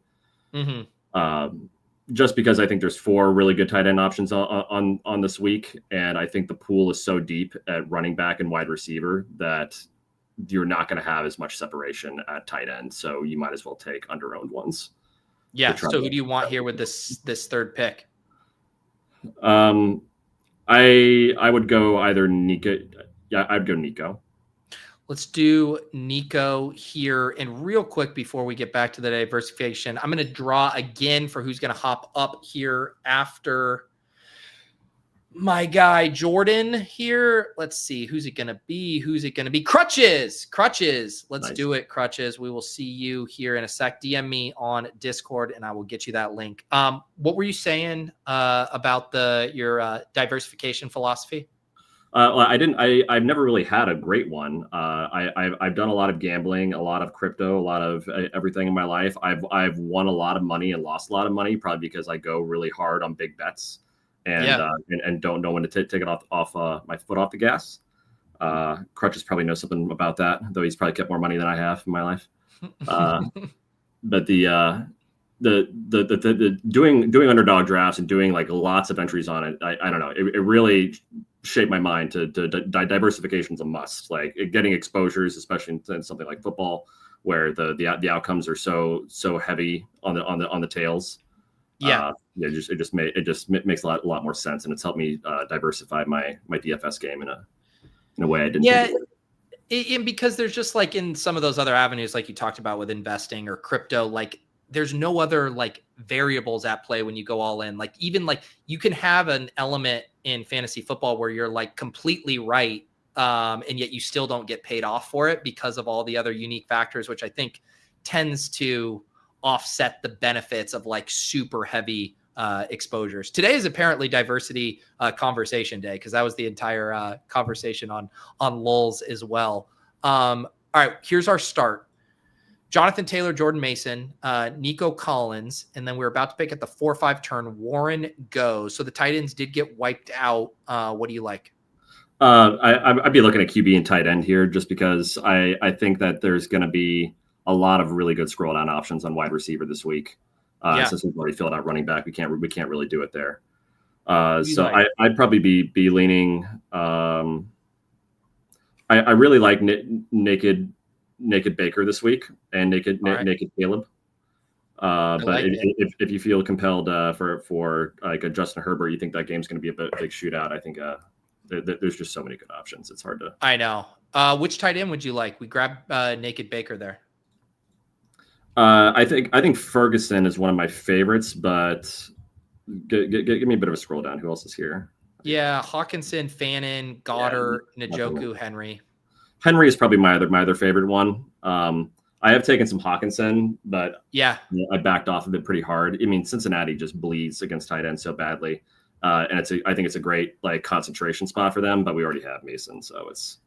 Mm-hmm. Just because I think there's 4 really good tight end options on this week, and I think the pool is so deep at running back and wide receiver that you're not going to have as much separation at tight end. So you might as well take under-owned ones. Yeah. So who do you want here with this third pick? I would go either Nico. Yeah, I'd go Nico. Let's do Nico here. And real quick, before we get back to the diversification, I'm going to draw again for who's going to hop up here after my guy Jordan here. Let's see. Who's it going to be? Krutches. Let's nice. Do it, Krutches. We will see you here in a sec. DM me on Discord and I will get you that link. What were you saying about your diversification philosophy? I've never really had a great one. I've done a lot of gambling, a lot of crypto, a lot of everything in my life. I've won a lot of money and lost a lot of money, probably because I go really hard on big bets and don't know when to take it off my foot off the gas. Krutches probably knows something about that, though he's probably kept more money than I have in my life. But the doing underdog drafts and doing like lots of entries on it, I don't know. It really shaped my mind to diversification is a must. Like getting exposures, especially in something like football, where the outcomes are so heavy on the tails. Yeah, it just makes a lot more sense, and it's helped me diversify my DFS game in a way I didn't. Yeah. And because there's just like in some of those other avenues, like you talked about with investing or crypto, like there's no other like variables at play when you go all in. Like even like you can have an element in fantasy football where you're like completely right. And yet you still don't get paid off for it because of all the other unique factors, which I think tends to offset the benefits of like super heavy exposures. Today is apparently diversity conversation day, because that was the entire conversation on lulz as well. All right, here's our start. Jonathan Taylor, Jordan Mason, Nico Collins, and then we're about to pick at the 4-5 turn. Warren goes. So the tight ends did get wiped out. What do you like? I'd be looking at QB and tight end here, just because I think that there's going to be a lot of really good scroll down options on wide receiver this week. Since we've already filled out running back, we can't really do it there. So like? I'd probably be leaning. I really like naked Baker this week and naked Caleb. But like if you feel compelled for like a Justin Herbert, you think that game's going to be a big shootout. I think there's just so many good options. It's hard to. I know. Which tight end would you like? We grab naked Baker there. I think Ferguson is one of my favorites, but give me a bit of a scroll down. Who else is here? Yeah, Hawkinson, Fannin, Goddard, Njoku, Henry. Henry is probably my other favorite one. I have taken some Hawkinson, but I backed off of it pretty hard. I mean, Cincinnati just bleeds against tight ends so badly, and I think it's a great like concentration spot for them. But we already have Mason, so it's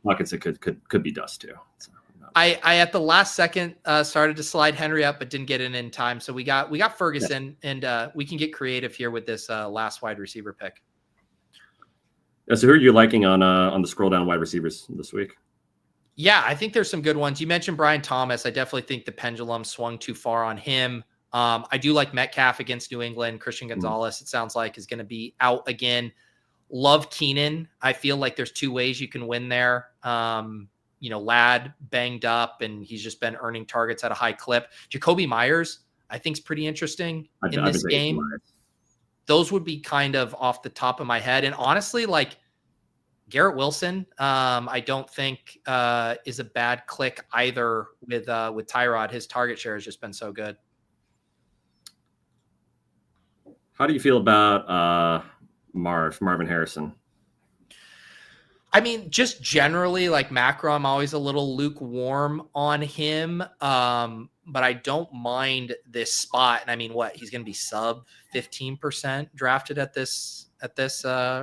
Hawkinson could be dust too. So. I at the last second started to slide Henry up, but didn't get in time. So we got Ferguson, and we can get creative here with this last wide receiver pick. Yeah, so who are you liking on the scroll down wide receivers this week? Yeah, I think there's some good ones. You mentioned Brian Thomas. I definitely think the pendulum swung too far on him. I do like Metcalf against New England. Christian Gonzalez, it sounds like, is going to be out again. Love Keenan. I feel like there's two ways you can win there. Ladd banged up, and he's just been earning targets at a high clip. Jacoby Myers, I think, is pretty interesting in this game. Those would be kind of off the top of my head. And honestly, like Garrett Wilson, I don't think is a bad click either with Tyrod. His target share has just been so good. How do you feel about Marvin Harrison? I mean, just generally, like macro, I'm always a little lukewarm on him. But I don't mind this spot. And I mean, he's going to be sub 15% drafted at this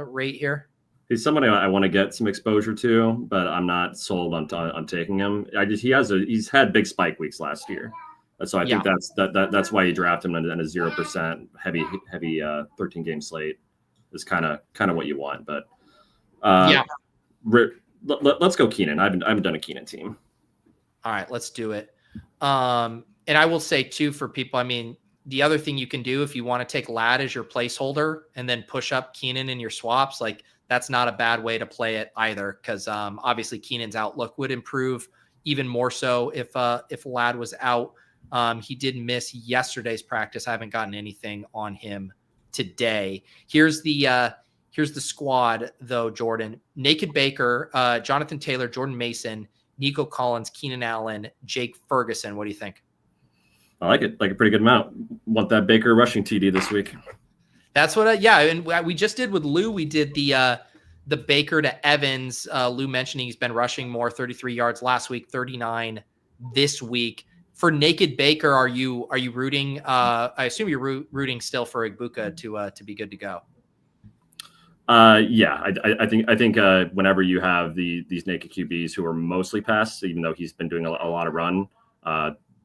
rate here. He's somebody I want to get some exposure to, but I'm not sold on taking him. He's had big spike weeks last year, so I think that's why you draft him in a 0% heavy 13 game slate is kind of what you want. But let's go Keenan. I haven't done a Keenan team. All right, let's do it. And I will say too, for people, I mean, the other thing you can do if you want to take Ladd as your placeholder and then push up Keenan in your swaps, like that's not a bad way to play it either. Cause obviously Keenan's outlook would improve even more so if Ladd was out. He did miss yesterday's practice. I haven't gotten anything on him today. Here's the squad though, Jordan. Naked Baker, Jonathan Taylor, Jordan Mason, Nico Collins, Keenan Allen, Jake Ferguson. What do you think? I like it. Like a pretty good amount. Want that Baker rushing TD this week. That's what and we just did with Lou. We did the Baker to Evans. Lou mentioning he's been rushing more, 33 yards last week, 39 this week. For Naked Baker, are you rooting? I assume you're rooting still for Igbuka to be good to go. Yeah, I think whenever you have these naked QBs who are mostly pass, even though he's been doing a lot of run,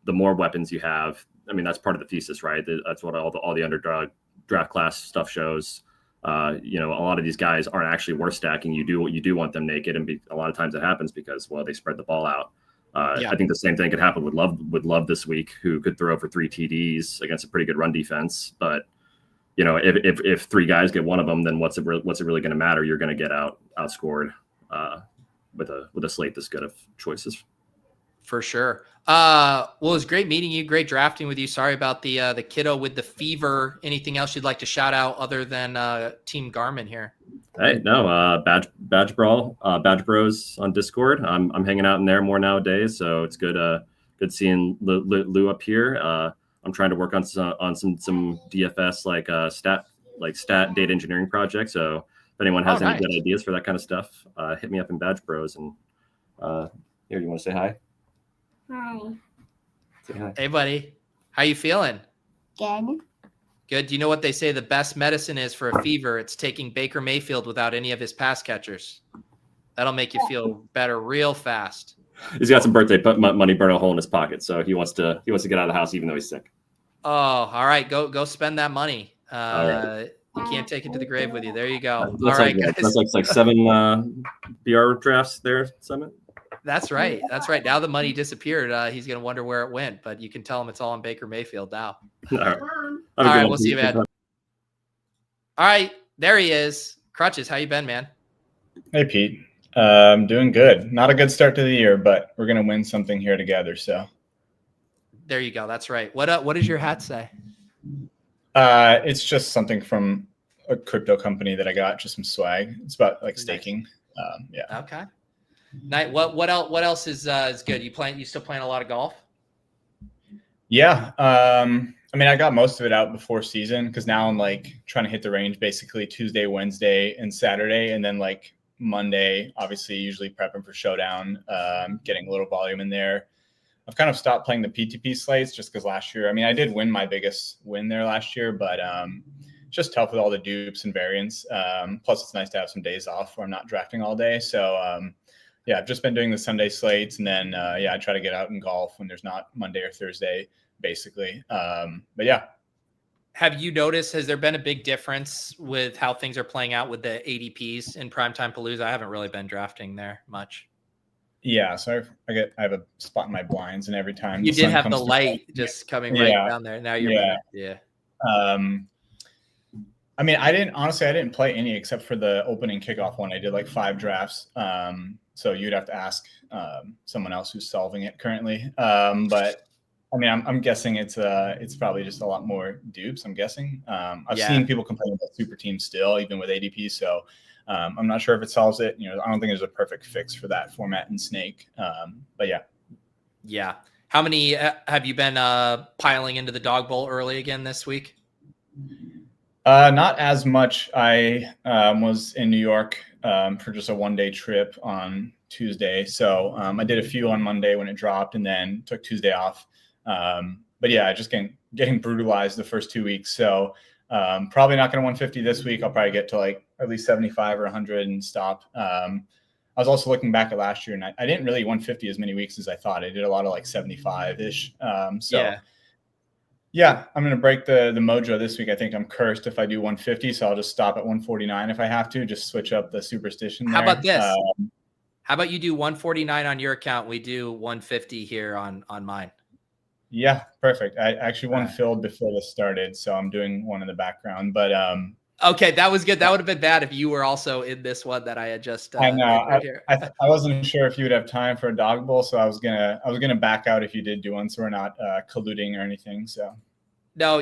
the more weapons you have. I mean, that's part of the thesis, right? That's what all the underdog draft class stuff shows. A lot of these guys aren't actually worth stacking. You do want them naked, and a lot of times it happens because they spread the ball out. I think the same thing could happen with Love this week, who could throw for 3 TDs against a pretty good run defense, but. If 3 guys get one of them, then what's it really going to matter? You're going to get outscored with a slate this good of choices. For sure. Well, it was great meeting you. Great drafting with you. Sorry about the kiddo with the fever. Anything else you'd like to shout out other than Team Garmin here? Hey, no, Badge Brawl, Badge Bros on Discord. I'm hanging out in there more nowadays, so it's good seeing Lou up here. I'm trying to work on some DFS stat data engineering project. So if anyone has any good ideas for that kind of stuff, hit me up in Badge Bros. And here, you want to say hi? Hi. Say hi. Hey, buddy. How you feeling? Good. Good. Do you know what they say the best medicine is for a fever? It's taking Baker Mayfield without any of his pass catchers. That'll make you feel better real fast. He's got some birthday money burn a hole in his pocket, so he wants to get out of the house even though he's sick. Oh, all right. Go spend that money. Right. You can't take it to the grave with you. There you go. That's all right, guys. That's like 7 BR drafts there, Summit. That's right. Now the money disappeared. He's going to wonder where it went, but you can tell him it's all on Baker Mayfield now. All right. All right, we'll see you, man. All right, there he is. Krutches, how you been, man? Hey, Pete. I'm doing good. Not a good start to the year, but we're going to win something here together. So there you go. That's right. What does your hat say? It's just something from a crypto company that I got, just some swag. It's about like staking. Yeah. Okay. Night. What else is good? You still playing a lot of golf? Yeah. I mean, I got most of it out before season because now I'm like trying to hit the range basically Tuesday, Wednesday, and Saturday, and then like Monday, obviously usually prepping for Showdown, getting a little volume in there. I've kind of stopped playing the PTP slates just because last year, I mean, I did win my biggest win there last year, but just tough with all the dupes and variants. Plus, it's nice to have some days off where I'm not drafting all day. So, yeah, I've just been doing the Sunday slates, and then, I try to get out in golf when there's not Monday or Thursday, basically. But yeah. Have you noticed, has there been a big difference with how things are playing out with the ADPs in Primetime Palooza? I haven't really been drafting there much. Yeah, so I have a spot in my blinds, and every time You the did sun have comes the through, light just coming right Yeah. down there. Now you're Yeah. better. Yeah. I mean, I didn't play any except for the opening kickoff one. I did like 5 drafts. So you'd have to ask someone else who's solving it currently. But I mean, I'm guessing it's probably just a lot more dupes. I'm guessing. I've seen people complain about super teams still, even with ADP. So I'm not sure if it solves it. I don't think there's a perfect fix for that format in Snake. But yeah. Yeah. How many have you been piling into the Dog Bowl early again this week? Not as much. I was in New York for just a 1-day trip on Tuesday. So I did a few on Monday when it dropped, and then took Tuesday off. But yeah, just getting brutalized the first 2 weeks. So probably not going to 150 this week. I'll probably get to like at least 75 or 100 and stop. I was also looking back at last year, and I didn't really 150 as many weeks as I thought. I did a lot of like 75-ish. Yeah, I'm going to break the mojo this week. I think I'm cursed if I do 150, so I'll just stop at 149 if I have to, just switch up the superstition there. How about this? How about you do 149 on your account? We do 150 here on mine. Yeah, perfect. I actually one filled before this started, so I'm doing one in the background. But okay, that was good. That would have been bad if you were also in this one that I had just. I know. I wasn't sure if you would have time for a Dog Bowl, so I was gonna back out if you did do one, so we're not colluding or anything. So. No,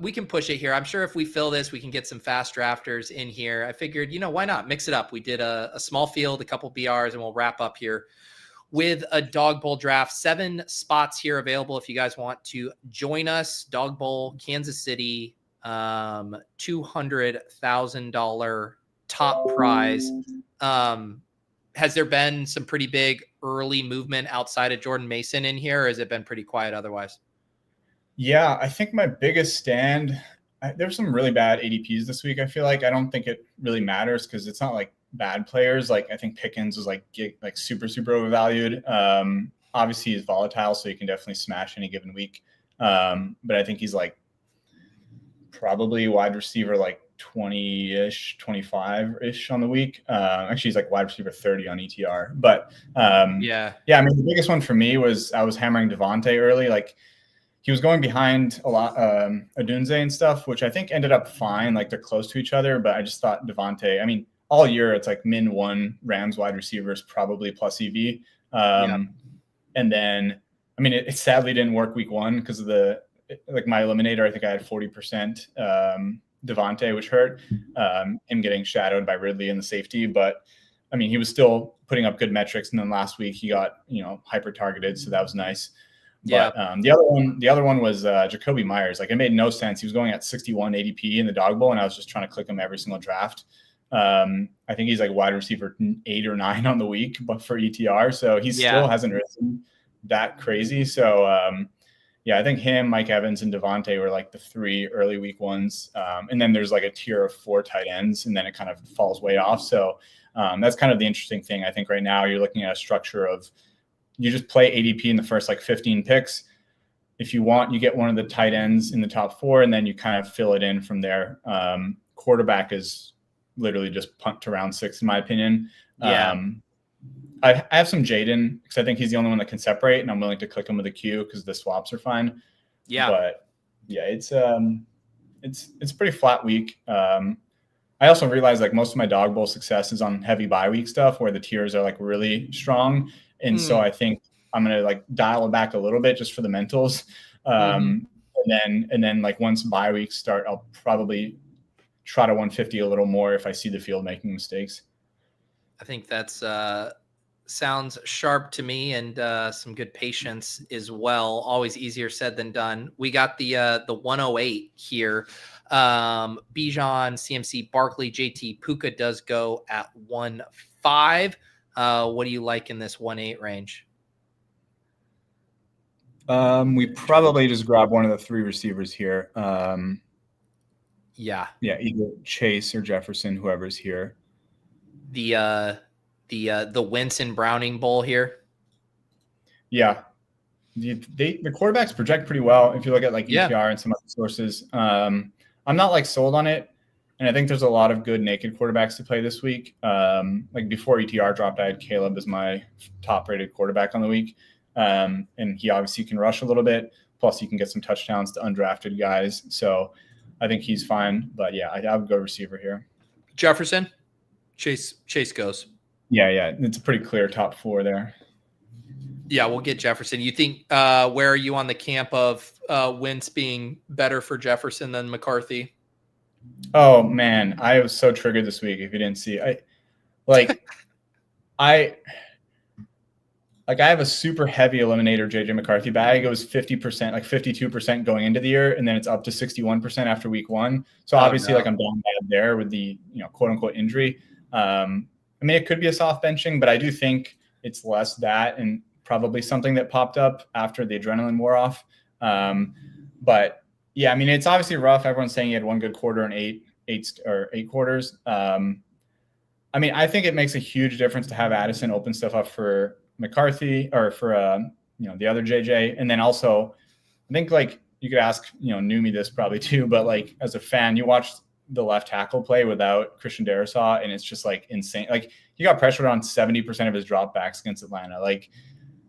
we can push it here. I'm sure if we fill this, we can get some fast drafters in here. I figured, why not mix it up? We did a small field, a couple BRs, and we'll wrap up here with a Dog Bowl draft. 7 spots here available if you guys want to join us. Dog Bowl, Kansas City. $200,000 top prize. Has there been some pretty big early movement outside of Jordan Mason in here, or has it been pretty quiet otherwise? Yeah, I think my biggest stand, there's some really bad ADPs this week. I feel like I don't think it really matters because it's not like bad players. Like I think Pickens was like super, super overvalued. Obviously he's volatile, so you can definitely smash any given week. But I think he's like probably wide receiver like 20-ish, 25-ish on the week. Actually, he's like wide receiver 30 on ETR. But I mean, the biggest one for me was I was hammering Devontae early. Like he was going behind a lot, Adunze and stuff, which I think ended up fine. Like they're close to each other, but I just thought Devontae. I mean, all year it's like min 1 Rams wide receivers probably plus EV. And then I mean, it sadly didn't work week 1 because of my eliminator. I think I had 40% Devontae, which hurt him getting shadowed by Ridley in the safety. But I mean, he was still putting up good metrics. And then last week he got, hyper targeted. So that was nice. But the other one was Jacoby Myers. Like it made no sense. He was going at 61 ADP in the Dog Bowl, and I was just trying to click him every single draft. I think he's like wide receiver 8 or 9 on the week, but for ETR. So he still hasn't risen that crazy. So I think him, Mike Evans, and Devontae were like the 3 early week ones. And then there's like a tier of 4 tight ends, and then it kind of falls way off. So that's kind of the interesting thing. I think right now you're looking at a structure of you just play ADP in the first like 15 picks. If you want, you get one of the tight ends in the top 4, and then you kind of fill it in from there. Quarterback is literally just punt to round 6, in my opinion. I have some Jaden because I think he's the only one that can separate, and I'm willing to click him with a Q because the swaps are fine. Yeah. But yeah, it's a pretty flat week. I also realized like most of my Dog Bowl success is on heavy bye week stuff where the tiers are like really strong. And so I think I'm going to like dial it back a little bit just for the mentals. And then like once bye weeks start, I'll probably try to 150 a little more if I see the field making mistakes. I think that's sounds sharp to me, and some good patience as well. Always easier said than done. We got the 108 here. Bijan, CMC, Barkley, JT, Puka does go at 1.5. What do you like in this 1.8 range? We probably just grab one of the 3 receivers here. Either Chase or Jefferson, whoever's here. The Winston Browning Bowl here. Yeah, the quarterbacks project pretty well if you look at like ETR and some other sources. I'm not like sold on it. And I think there's a lot of good naked quarterbacks to play this week. Like before ETR dropped, I had Caleb as my top rated quarterback on the week. And he obviously can rush a little bit. Plus he can get some touchdowns to undrafted guys. So I think he's fine. But yeah, I would go receiver here. Jefferson, Chase goes. Yeah. It's a pretty clear top 4 there. Yeah, we'll get Jefferson. You think where are you on the camp of Wentz being better for Jefferson than McCarthy? Oh man, I was so triggered this week. If you didn't see, I have a super heavy eliminator JJ McCarthy bag. It was 50%, like 52% going into the year, and then it's up to 61% after week 1. So obviously, like I'm down bad there with the quote unquote injury. I mean, it could be a soft benching, but I do think it's less that and probably something that popped up after the adrenaline wore off. But yeah, I mean, it's obviously rough. Everyone's saying he had 1 good quarter and eight quarters. I mean, I think it makes a huge difference to have Addison open stuff up for McCarthy or for the other JJ. And then also, I think like you could ask Numi this probably too, but like as a fan, you watched the left tackle play without Christian Darrisaw, and it's just like insane. Like he got pressured on 70% of his dropbacks against Atlanta. Like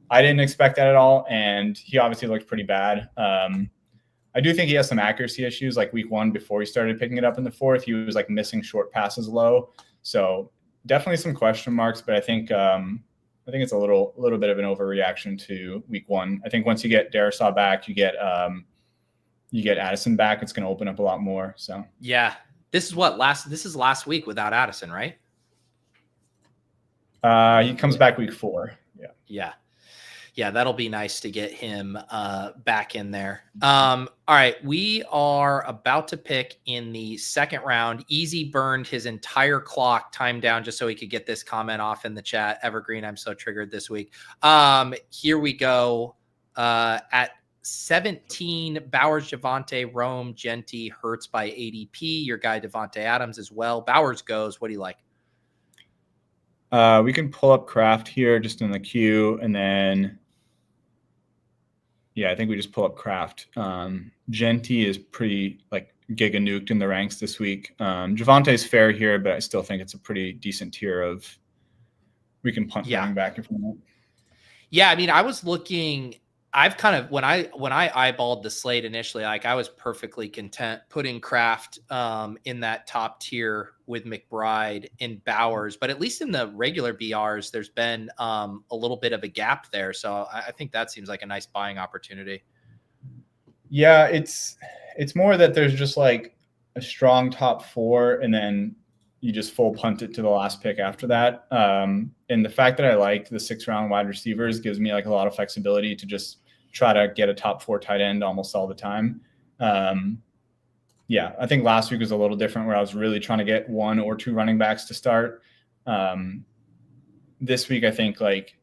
I didn't expect that at all, and he obviously looked pretty bad. I do think he has some accuracy issues. Like week 1, before he started picking it up in the 4th, he was like missing short passes low. So definitely some question marks, but I think it's a little bit of an overreaction to week 1. I think once you get Darrisaw back, you get Addison back, it's going to open up a lot more. So yeah, this is last week without Addison, right? He comes back week 4. Yeah, that'll be nice to get him back in there. All right, we are about to pick in the 2nd round. Easy burned his entire clock time down just so he could get this comment off in the chat. Evergreen, I'm so triggered this week. Here we go. At 17, Bowers, Javonte, Rome, Genty, Hurts by ADP. Your guy Devontae Adams as well. Bowers goes. What do you like? We can pull up Kraft here just in the queue, and then I think we just pull up Kraft. Genty is pretty like giga nuked in the ranks this week. Javante's fair here, but I still think it's a pretty decent tier of we can punt running back if we want. Yeah, I mean, I was looking. I've kind of when I eyeballed the slate initially, like I was perfectly content putting Kraft in that top tier with McBride and Bowers, but at least in the regular BRs, there's been a little bit of a gap there. So I think that seems like a nice buying opportunity. Yeah, it's more that there's just like a strong top 4, and then you just full punt it to the last pick after that. And the fact that I liked the 6th round wide receivers gives me like a lot of flexibility to just try to get a top 4 tight end almost all the time. I think last week was a little different where I was really trying to get 1 or 2 running backs to start. This week, I think like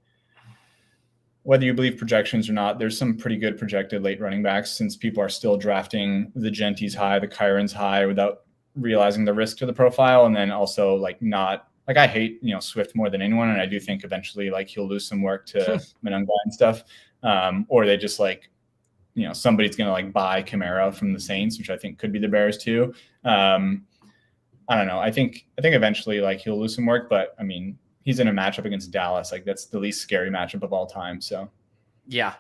whether you believe projections or not, there's some pretty good projected late running backs since people are still drafting the Genty's high, the Kyron's high without realizing the risk to the profile. And then also like not like I hate, Swift more than anyone. And I do think eventually like he'll lose some work to Minunga and stuff. Or they just like, somebody's going to like buy Kamara from the Saints, which I think could be the Bears too. I don't know. I think eventually like he'll lose some work, but I mean, he's in a matchup against Dallas. Like that's the least scary matchup of all time. So yeah.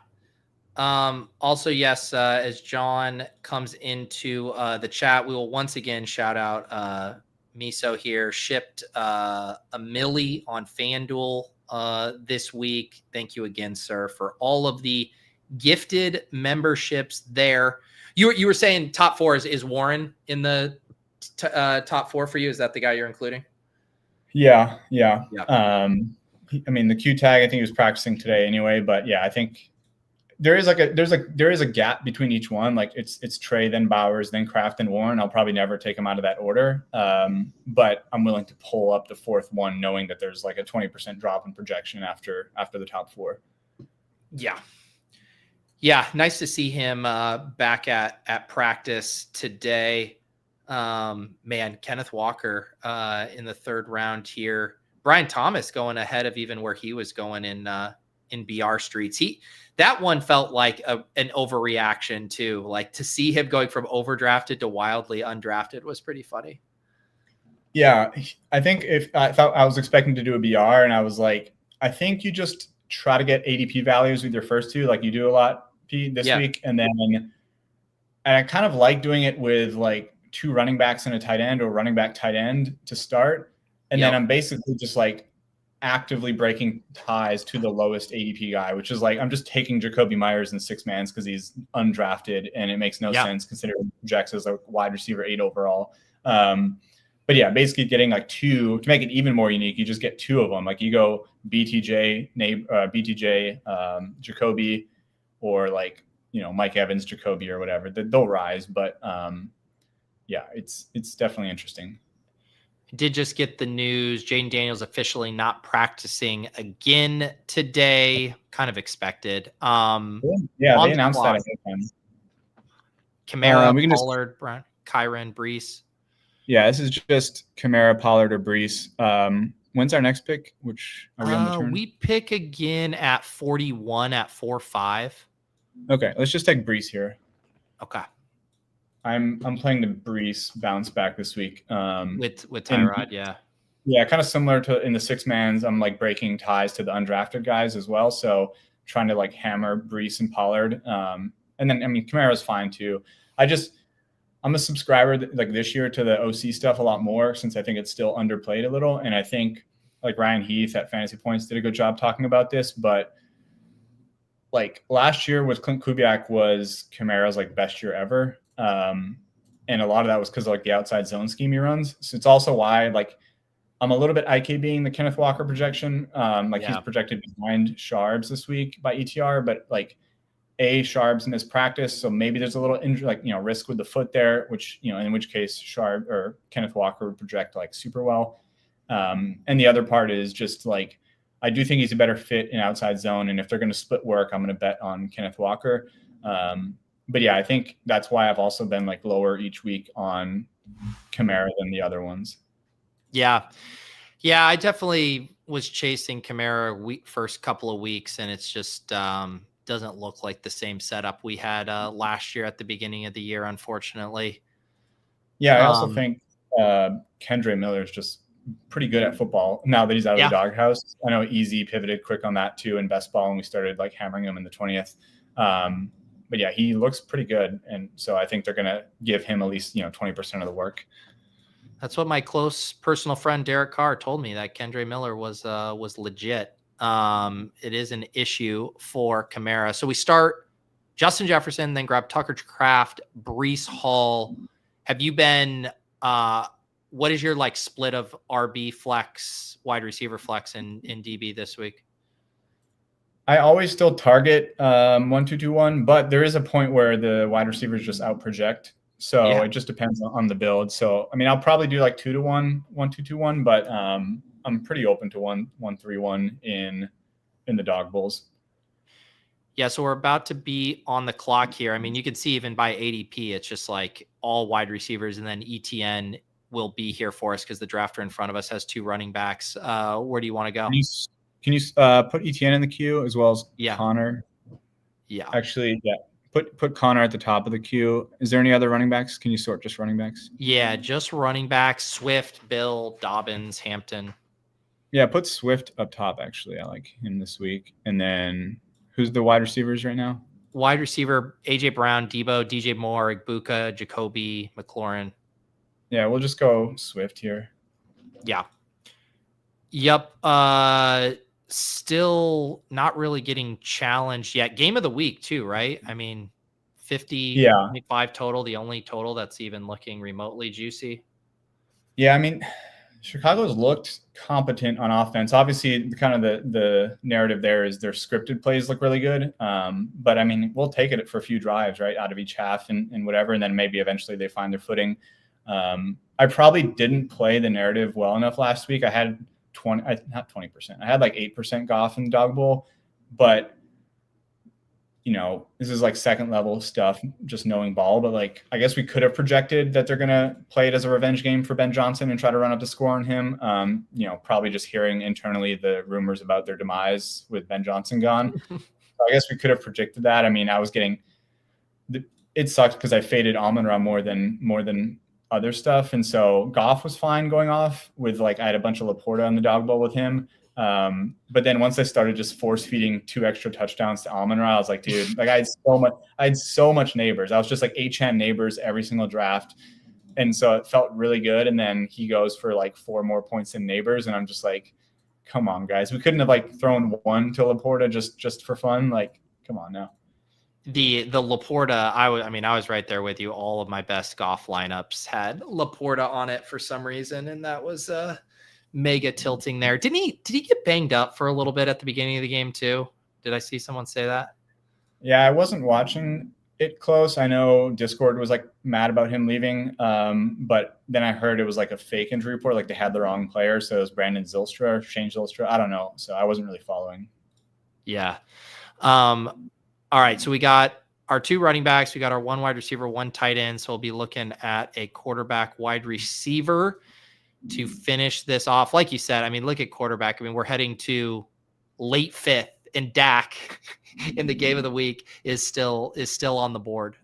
Also, yes, as John comes into the chat, we will once again shout out Miso here, shipped a milli on FanDuel this week. Thank you again, sir, for all of the gifted memberships there. You were saying top 4 is Warren in the top 4 for you? Is that the guy you're including? Yeah. I mean, the Q tag, I think he was practicing today anyway, but yeah, I think there is a gap between each one. Like it's Trey, then Bowers, then Kraft, and Warren. I'll probably never take them out of that order. But I'm willing to pull up the 4th one, knowing that there's like a 20% drop in projection after the top 4. Yeah. Nice to see him back at practice today. Man, Kenneth Walker in the 3rd round here. Brian Thomas going ahead of even where he was going in BR streets. That one felt like an overreaction too. Like to see him going from overdrafted to wildly undrafted was pretty funny. Yeah, I think if I thought I was expecting to do a BR, and I was like, I think you just try to get ADP values with your first two, like you do a lot this week, and I kind of like doing it with like 2 running backs and a tight end, or running back tight end to start, and then I'm basically just like actively breaking ties to the lowest ADP guy, which is like I'm just taking Jacoby Myers in 6-mans because he's undrafted, and it makes no sense considering he projects as a wide receiver 8 overall. But yeah, basically getting like 2 to make it even more unique. You just get 2 of them. Like you go BTJ, Jacoby, or like, you know, Mike Evans, Jacoby, or whatever. They'll rise, but yeah, it's definitely interesting. Did just get the news. Jaden Daniels officially not practicing again today. Kind of expected. Yeah, they announced that ahead of time. Kamara, Pollard, Kyren, Brees. Yeah, this is just Kamara, Pollard, or Brees. When's our next pick? Which are we on the turn? We pick again at 41 at 4-5. Okay, let's just take Brees here. Okay. I'm playing the Brees bounce back this week. With Tyrod, yeah. Yeah, kind of similar to in the 6-mans. I'm like breaking ties to the undrafted guys as well. So trying to like hammer Brees and Pollard. And then I mean Kamara's fine too. I'm a subscriber like this year to the OC stuff a lot more, since I think it's still underplayed a little. And I think like Ryan Heath at Fantasy Points did a good job talking about this, but like last year with Clint Kubiak was Kamara's like best year ever. And a lot of that was because of like the outside zone scheme he runs. So it's also why like I'm a little bit IKBing the Kenneth Walker projection. He's projected behind Sharps this week by ETR, but like Sharps in his practice, so maybe there's a little injury, like, you know, risk with the foot there, which, you know, in which case Sharp or Kenneth Walker would project like super well. And the other part is just like I do think he's a better fit in outside zone, and if they're going to split work, I'm going to bet on Kenneth Walker. But yeah, I think that's why I've also been like lower each week on Kamara than the other ones. Yeah, I definitely was chasing Kamara first couple of weeks, and it's just doesn't look like the same setup we had last year at the beginning of the year, unfortunately. Yeah, I also think Kendre Miller is just pretty good at football now that he's out of the doghouse. I know Easy pivoted quick on that too in best ball, and we started like hammering him in the 20th. But yeah, he looks pretty good, and so I think they're going to give him at least 20% of the work. That's what my close personal friend Derek Carr told me, that Kendre Miller was legit. It is an issue for Kamara. So we start Justin Jefferson, then grab Tucker Kraft, Breece Hall. Have you been? What is your like split of RB flex, wide receiver flex in DB this week? I always still target 1-2-2-1, but there is a point where the wide receivers just out project. So it just depends on the build. So I mean, I'll probably do like 2-1, 1-2-2-1, but I'm pretty open to 1-3-1 in the dog bowls. Yeah, so we're about to be on the clock here. I mean, you can see even by ADP, it's just like all wide receivers, and then ETN will be here for us because the drafter in front of us has 2 running backs. Where do you want to go? Can you put ETN in the queue as well as Connor? Yeah. Actually, yeah. Put Connor at the top of the queue. Is there any other running backs? Can you sort just running backs? Yeah, just running backs. Swift, Bill, Dobbins, Hampton. Yeah, put Swift up top, actually. I like him this week. And then who's the wide receivers right now? Wide receiver, A.J. Brown, Debo, DJ Moore, Igbuka, Jacoby, McLaurin. Yeah, we'll just go Swift here. Yeah. Yep. Still not really getting challenged yet. Game of the week too, right? I mean, 25 total, the only total that's even looking remotely juicy. Yeah, I mean, Chicago's looked competent on offense. Obviously, kind of the narrative there is their scripted plays look really good. But I mean, we'll take it for a few drives, right, out of each half and whatever, and then maybe eventually they find their footing. I probably didn't play the narrative well enough last week. I had not 20%. I had like 8% Goff in the dog bowl, but this is like second level stuff, just knowing ball. But like, I guess we could have projected that they're going to play it as a revenge game for Ben Johnson and try to run up the score on him. Probably just hearing internally the rumors about their demise with Ben Johnson gone. So I guess we could have predicted that. I mean, I was getting it sucked because I faded Amon-Ra more than other stuff. And so Goff was fine going off with I had a bunch of Laporta in the dog bowl with him. But then once I started just force feeding 2 extra touchdowns to Amon-Ra, I was like, dude, I had so much neighbors. I was just 8-chan neighbors every single draft. And so it felt really good. And then he goes for 4 more points in neighbors. And I'm just like, come on, guys. We couldn't have thrown 1 to Laporta just for fun. Come on now. The Laporta, I was right there with you. All of my best Goff lineups had Laporta on it for some reason, and that was mega tilting there. Did he get banged up for a little bit at the beginning of the game too? Did I see someone say that? Yeah, I wasn't watching it close. I know Discord was mad about him leaving, but then I heard it was a fake injury report, they had the wrong player, so it was Brandon Zylstra or Shane Zylstra. I don't know, so I wasn't really following. Yeah. All right, so we got our 2 running backs. We got our 1 wide receiver, 1 tight end. So we'll be looking at a quarterback wide receiver to finish this off. Like you said, look at quarterback. We're heading to late 5th, and Dak in the game of the week is still on the board.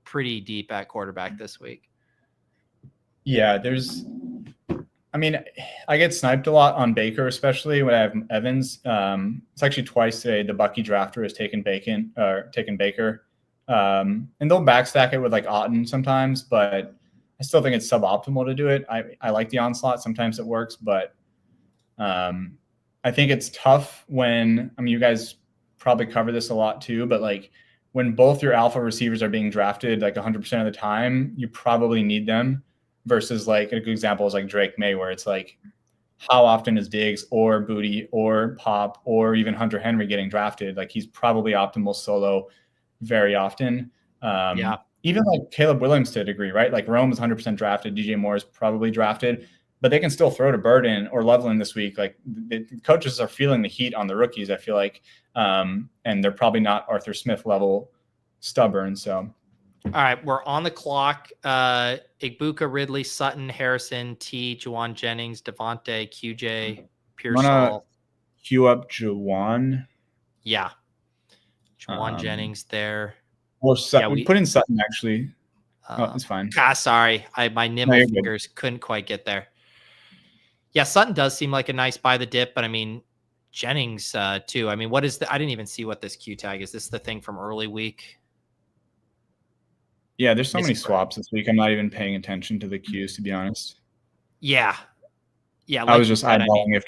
Pretty deep at quarterback this week. Yeah, I get sniped a lot on Baker, especially when I have Evans. It's actually twice today the Bucky drafter has taken Baker. And they'll backstack it with Otten sometimes, but I still think it's suboptimal to do it. I like the onslaught. Sometimes it works, but I think it's tough when, you guys probably cover this a lot too, but when both your alpha receivers are being drafted 100% of the time, you probably need them. Versus a good example is Drake May, where it's how often is Diggs or Booty or Pop or even Hunter Henry getting drafted? He's probably optimal solo very often. Yeah. Even Caleb Williams to a degree, right? Rome is 100% drafted. DJ Moore is probably drafted, but they can still throw to Burden or Loveland this week. The coaches are feeling the heat on the rookies, I feel and they're probably not Arthur Smith level stubborn. So. All right, we're on the clock. Igbuka, Ridley, Sutton, Harrison, T, Juwan Jennings, Devontae, QJ, Pearsall. Queue up Juwan. Yeah. Juwan Jennings there. Or Sutton. We put in Sutton, actually. It's fine. Sorry. My nimble fingers couldn't quite get there. Yeah, Sutton does seem like a nice buy the dip, but Jennings too. What is I didn't even see what this Q tag is. This the thing from early week? Yeah, there's so many swaps this week. I'm not even paying attention to the queues, to be honest. Yeah. I was just eyeballing if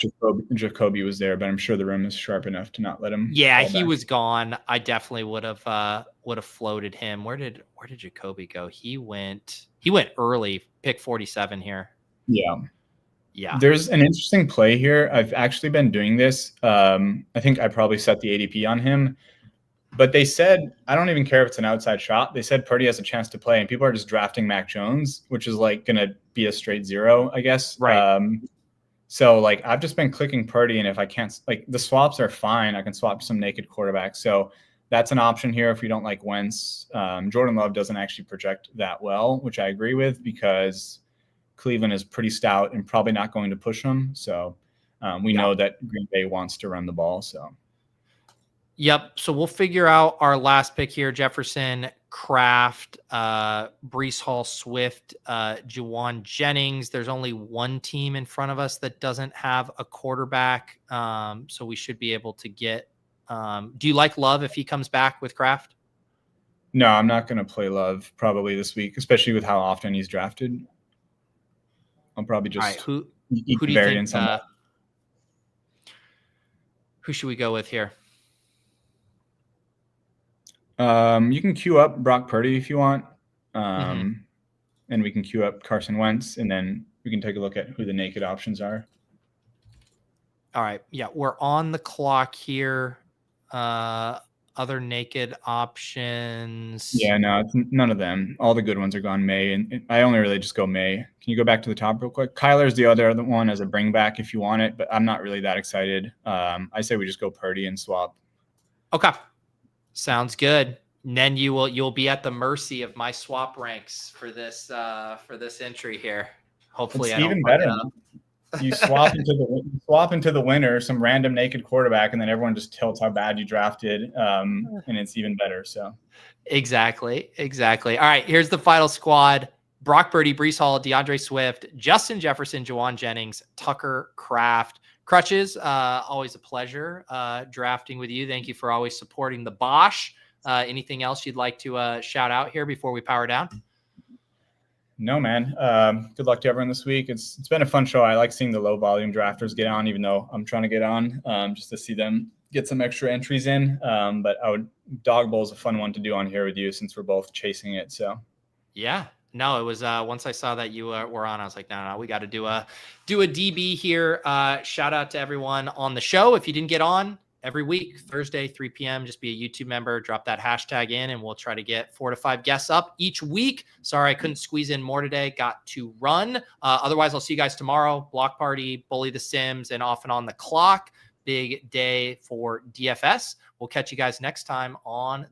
Jacoby was there, but I'm sure the room is sharp enough to not let him. Yeah, he was gone. I definitely would have floated him. Where did Jacoby go? He went early, pick 47 here. Yeah. There's an interesting play here. I've actually been doing this. I think I probably set the ADP on him. But they said, I don't even care if it's an outside shot. They said Purdy has a chance to play, and people are just drafting Mac Jones, which is going to be a straight 0, I guess. Right. So I've just been clicking Purdy, and if I can't, the swaps are fine. I can swap some naked quarterbacks. So that's an option here if you don't like Wentz. Jordan Love doesn't actually project that well, which I agree with because Cleveland is pretty stout and probably not going to push them. So we know that Green Bay wants to run the ball. So. Yep. So we'll figure out our last pick here. Jefferson, Kraft, Breece Hall, Swift, Juwan Jennings. There's only one team in front of us that doesn't have a quarterback. So we should be able to get. Do you like Love if he comes back with Kraft? No, I'm not going to play Love probably this week, especially with how often he's drafted. I'll probably just who do you think? Who should we go with here? You can queue up Brock Purdy if you want. And we can queue up Carson Wentz, and then we can take a look at who the naked options are. All right. Yeah, we're on the clock here. Other naked options. Yeah, no, it's none of them. All the good ones are gone May, and I only really just go May. Can you go back to the top real quick? Kyler's the other one as a bring back if you want it, but I'm not really that excited. I say we just go Purdy and swap. Okay. Sounds good. And then you'll be at the mercy of my swap ranks for this entry here. Hopefully, it's even better. You swap into the winner some random naked quarterback, and then everyone just tilts how bad you drafted, and it's even better. So exactly. All right, here's the final squad. Brock Purdy, Brees Hall, DeAndre Swift, Justin Jefferson, Jawan Jennings, Tucker Kraft. Krutches, always a pleasure drafting with you. Thank you for always supporting the Bosch. Anything else you'd like to shout out here before we power down? No, man. Good luck to everyone this week. It's been a fun show. I like seeing the low volume drafters get on, even though I'm trying to get on, just to see them get some extra entries in. But Dog Bowl is a fun one to do on here with you since we're both chasing it. So yeah, no, it was once I saw that you were on, I was like, no, we got to do a DB here. Shout out to everyone on the show. If you didn't get on, every week, Thursday, 3 p.m., just be a YouTube member, drop that hashtag in, and we'll try to get 4 to 5 guests up each week. Sorry, I couldn't squeeze in more today. Got to run. Otherwise, I'll see you guys tomorrow. Block Party, Bully the Sims, and Off and On the Clock. Big day for DFS. We'll catch you guys next time on the